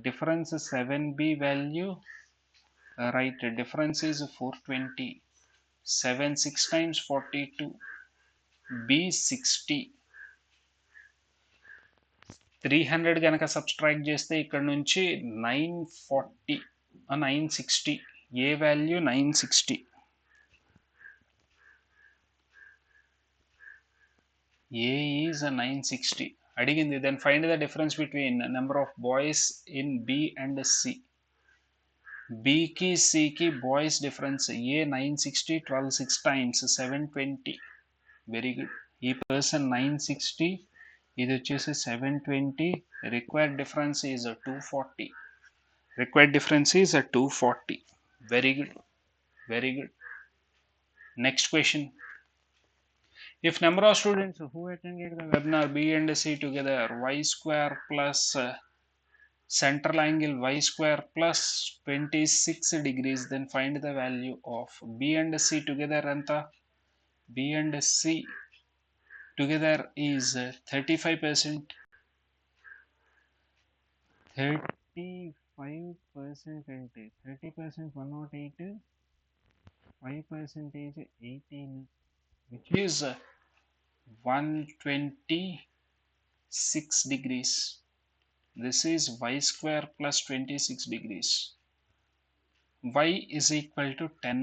Difference 7B value, right, difference is 420. 7 6 times 42. B 60. 300 గనక subtract చేస్తే ఇక్కడ నుంచి 940 960. ఏ value 960. A is 960. అడిగింది then find the difference between number of boys in B and C. B కి C కి boys difference A 960, 12 6 times 720. Very good. ఈ person 960, ఇది వచ్చేసి 720. Required difference is 240. Required difference is 240. Very good, very good. Next question. If number of students who attended the webinar B and C together, y square plus central angle y square plus 26 degrees, then find the value of B and C together. Anta B and C together is 35%. 35% అంటే 30% 108, 5% 18, which is 126 degrees. This is y square plus 26 degrees. Y is equal to 10.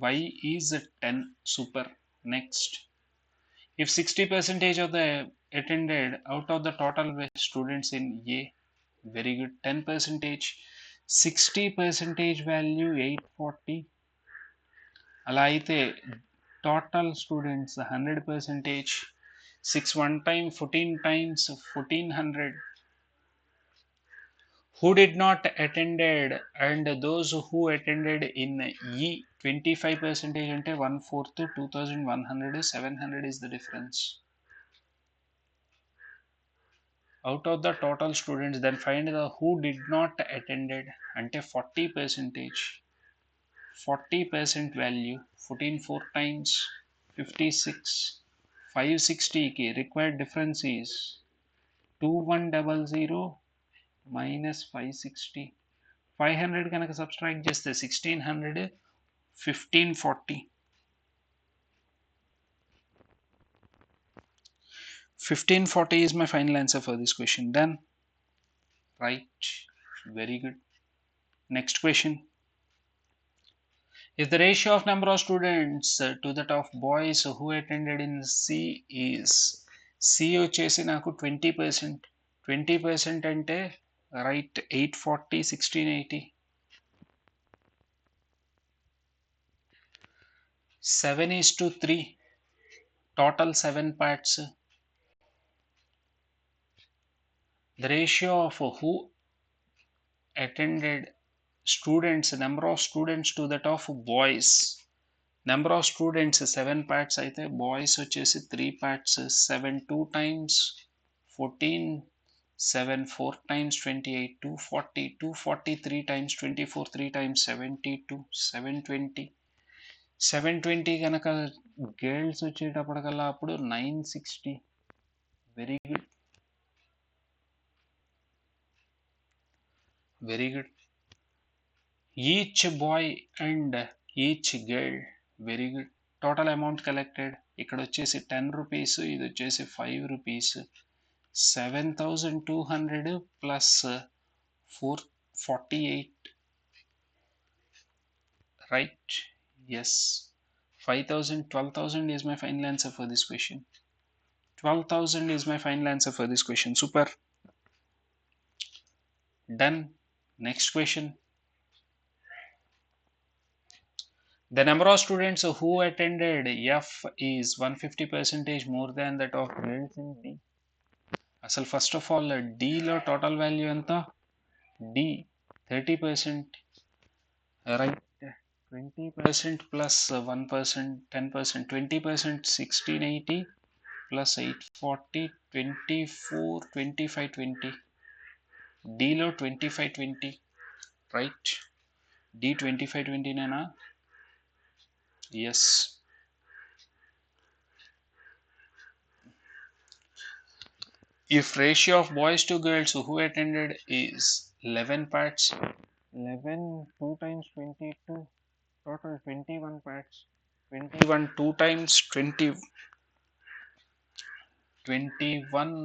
Y is 10. Super. Next. If 60% of the attended out of the total students in A, very good, 10%. 60% value 840. అలా అయితే total students 100%. 6 1 time 14 times 1400. Who did not attended and those who attended in E 25% అంటే 1/4, 2100, 700 is the difference. Out of the total students, then find the who did not attended అంటే 40%. 40% value 14 4 times 56. 560 ki required difference is 2100 minus 560. 500 కనుక subtract చేస్తే 1600, 1540. 1540 is my final answer for this question. Done? Right. Very good. Next question. If the ratio of number of students to that of boys who attended in C is C వచ్చేసి నాకు 20%. 20% అంటే right 840, 1680. 7:3. Total 7 parts. The ratio of who attended students, number of students to that of boys. Number of students 7 parts అయితే boys వచ్చేసి 3 parts. 7 2 times 14, 7 4 times 28, 240. 240 3 times 24, 3 times 72, 720. 720 కనుక girls వచ్చేటప్పటికల్లా అప్పుడు 960. Very good, very good. Each boy and each girl. Very good. Total amount collected ఇక్కడ వచ్చేసి 10 rupees, ఇది వచ్చేసి 5 rupees. 7200 plus 448. right? Yes. 5,000, 12,000 is my final answer for this question. 12,000 is my final answer for this question. Super. Done. Next question. The number of students who attended F is 150 percentage more than that of girls in D. అసలు first of all డీలో total value ఎంత? D 30%, right? 20% plus 1%, 10%, 20%, 1680 plus 840, 24, 25, 20. డీలో 25, 20, right? D 25, 20 నేనా? Yes. If ratio of boys to girls who attended is 11 parts, 11 2 times 22, total 21 parts. 21 2 times 20, 21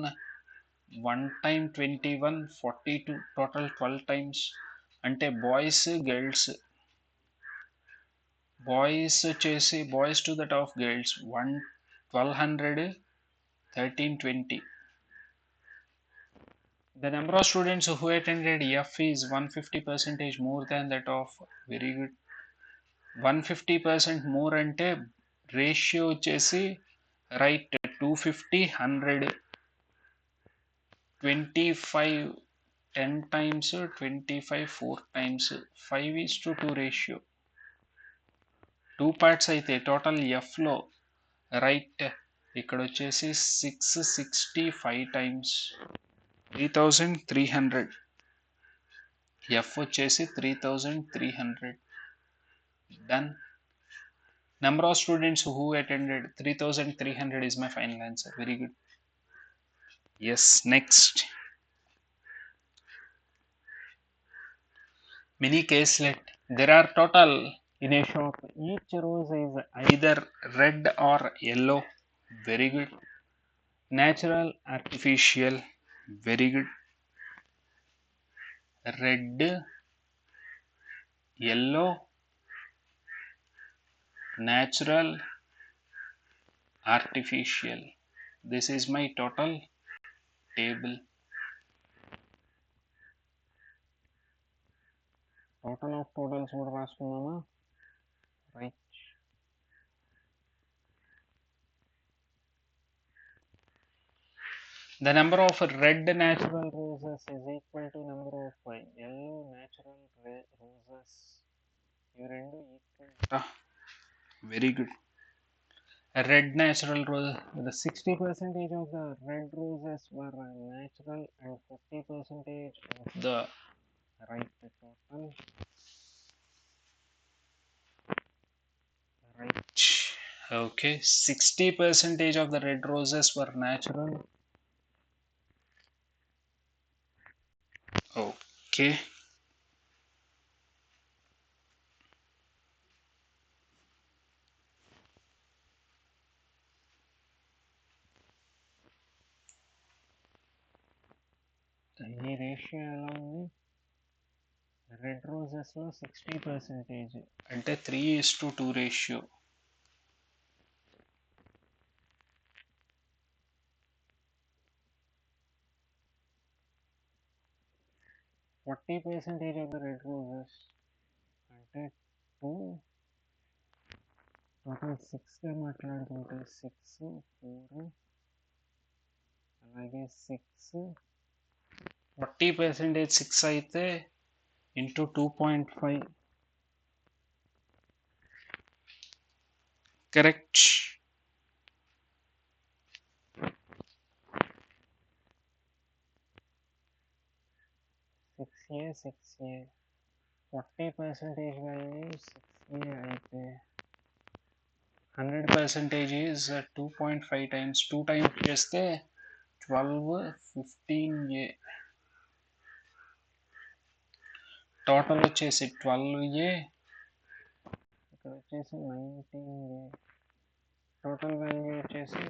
1 time 21, 42, total 12 times. అంటే boys వచ్చేసి boys to that of girls 1200, 13, 20. The number of students who attended F is 150 percentage more than that of, very good. 150% more అంటే ratio వచ్చేసి right 250, 100, 25 10 times, 25 4 times, 5:2 ratio. 2 parts అయితే total ఎఫ్లో right ఇక్కడ వచ్చేసి 665 times 3300. F వచ్చేసి 3300. Done. Number of students who attended 3300 is my final answer. Very good. Yes. Next. Mini caselet. There are total in a shop. Each rose is either red or yellow. Very good. Natural, artificial. Very good. Red, yellow, natural, artificial. This is my total table. Total of totals కూడా రాసుకున్నామా? Right. The number of red natural roses is equal to number of yellow natural roses. ఇవి రెండు equal. Very good. Red natural rose, the 60% of the red roses were natural and 40% of the right total. Right. Okay. 60% of the red roses were natural. Okay. ఈ ratio ఎలా ఉంది? Red రోజెస్లో 60% అంటే 3:2 ratio. Forty percentage of the red roses అంటే 2, total 6గా మాట్లాడుకుంటే 6, 4, అలాగే 6, 40% 6 అయితే into 2.5. Correct. Six ఏ 40% value 6A అయితే 100% is 2.5 times. 2 times చేస్తే 12, 15A. టోటల్ వచ్చేసి 12A, ఇక్కడ వచ్చేసి 19A. టోటల్ వాల్యూ వచ్చేసి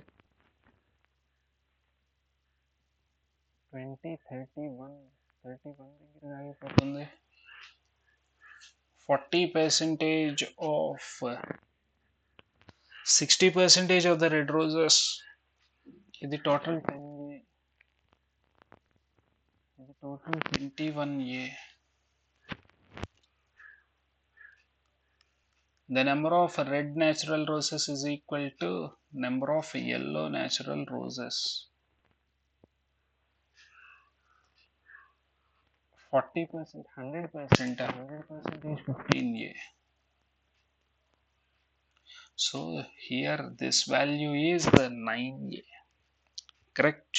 31 దగ్గర ఆగిపోతుంది. 40% of 60% of the red roses. ఇది టోటల్ 10A, ఇది total 21A. The number of red natural roses is equal to number of yellow natural roses. 40%, 100%, 100% is 15A. So here this value is the 9A. Correct.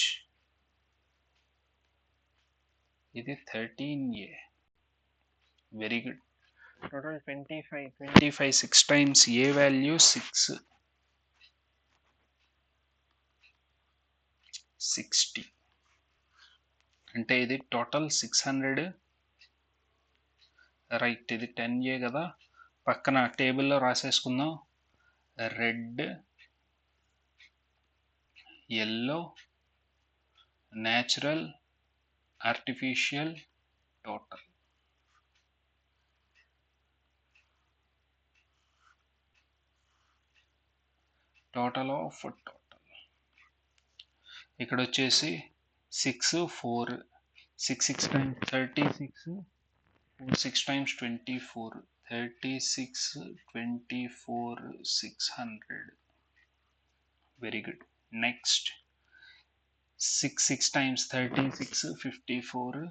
It is 13A. Very good. Total 25, 6 times A value 6. 60. అంటే ఇది total 600. Right, ఇది 10A కదా, పక్కన టేబుల్లో రాసేసుకుందాం. Red, yellow, natural, artificial, total. Total of total. ఇక్కడ వచ్చేసి 6, 4, 6 times 36, 6 times 24, 36, 24, 600. Very good. Next, 6 times 36, 54.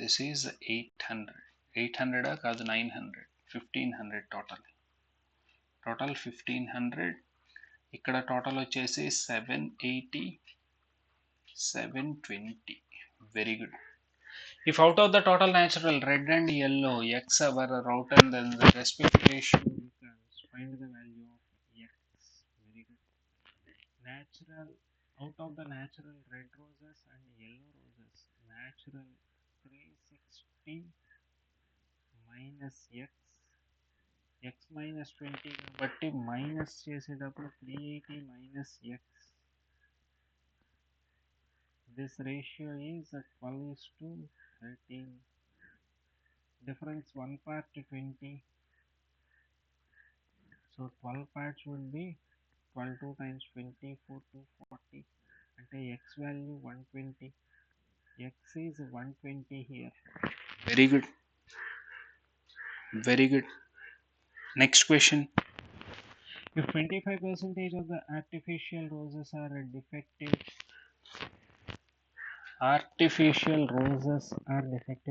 This is 800. 800 కాదు, 900. 1500 total. Total 1500. ఇక్కడ టోటల్ వచ్చేసి 780, 720. Very good. If out of the total natural red and yellow x were out and then the respective ratio becomes, find the value of x. Very good. Natural, out of the natural red roses and yellow roses, natural 360 minus x minus 20 కాబట్టి minus చేసేటప్పుడు 380 minus x. This ratio is 12:13. Difference 1 part to 20. So 12 parts would be 12 times 24 to 40. అంటే x value 120. X is 120 here. Very good. Very good. Next question. If 25% of the artificial roses are defective,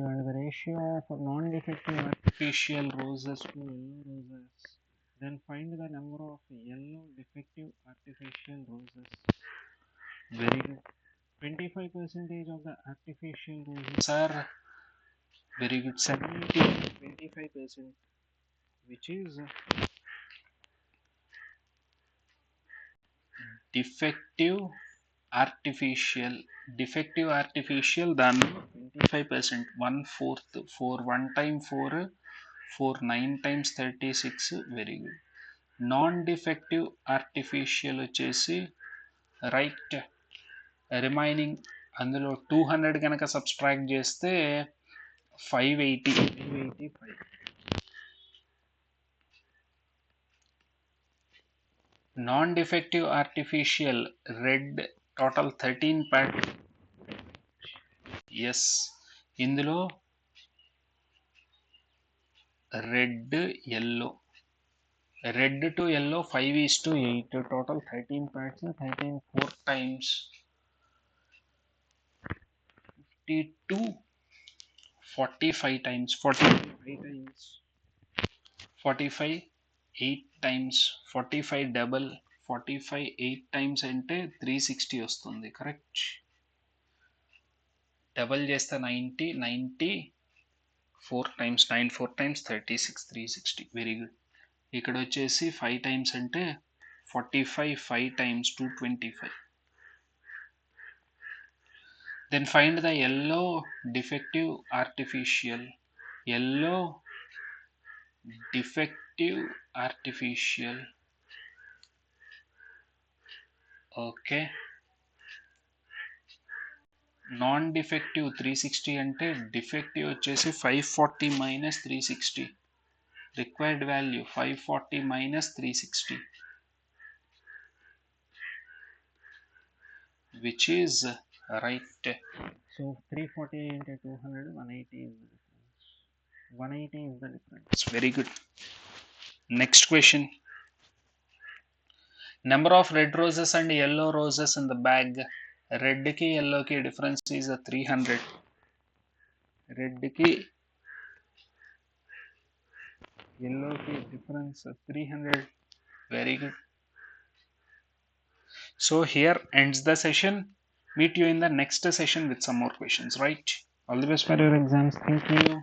and the ratio of non-defective artificial roses to yellow roses, then find the number of yellow defective artificial roses. Very good. 25% of the artificial roses are, very good, 70 to 25%, which is defective artificial. దానిలో 25%, 1/4, 4, 1 time 4, 4, 9 times 36. Very good. Non defective artificial వచ్చేసి right, remaining అందులో 200 కనుక subtract చేస్తే 585. Non defective artificial red total 13 parts. Yes, ఇందులో red to yellow 5:8, total 13 parts. 13 4 times 52, 45 times 8 times 45 double 45 8 times అంటే 360 వస్తుంది. Correct. Double చేస్తే 90 4 times 9 4 times 36, 360. Very good. ఇక్కడ వచ్చేసి 5 times అంటే 45, 5 times 225. Then find the yellow defective artificial. Okay. Non defective 360 అంటే defective వచ్చేసి 540 minus 360, required value 540 minus 360, which is right. So 340 into 200, 180 is the difference. 180 is the difference. Very good. Next question. Number of red roses and yellow roses in the bag. Red ki yellow ki difference is 300. Red ki yellow ki difference 300. Very good. So here ends the session. Meet you in the next session with some more questions, right? All the best for your exams. Thank you.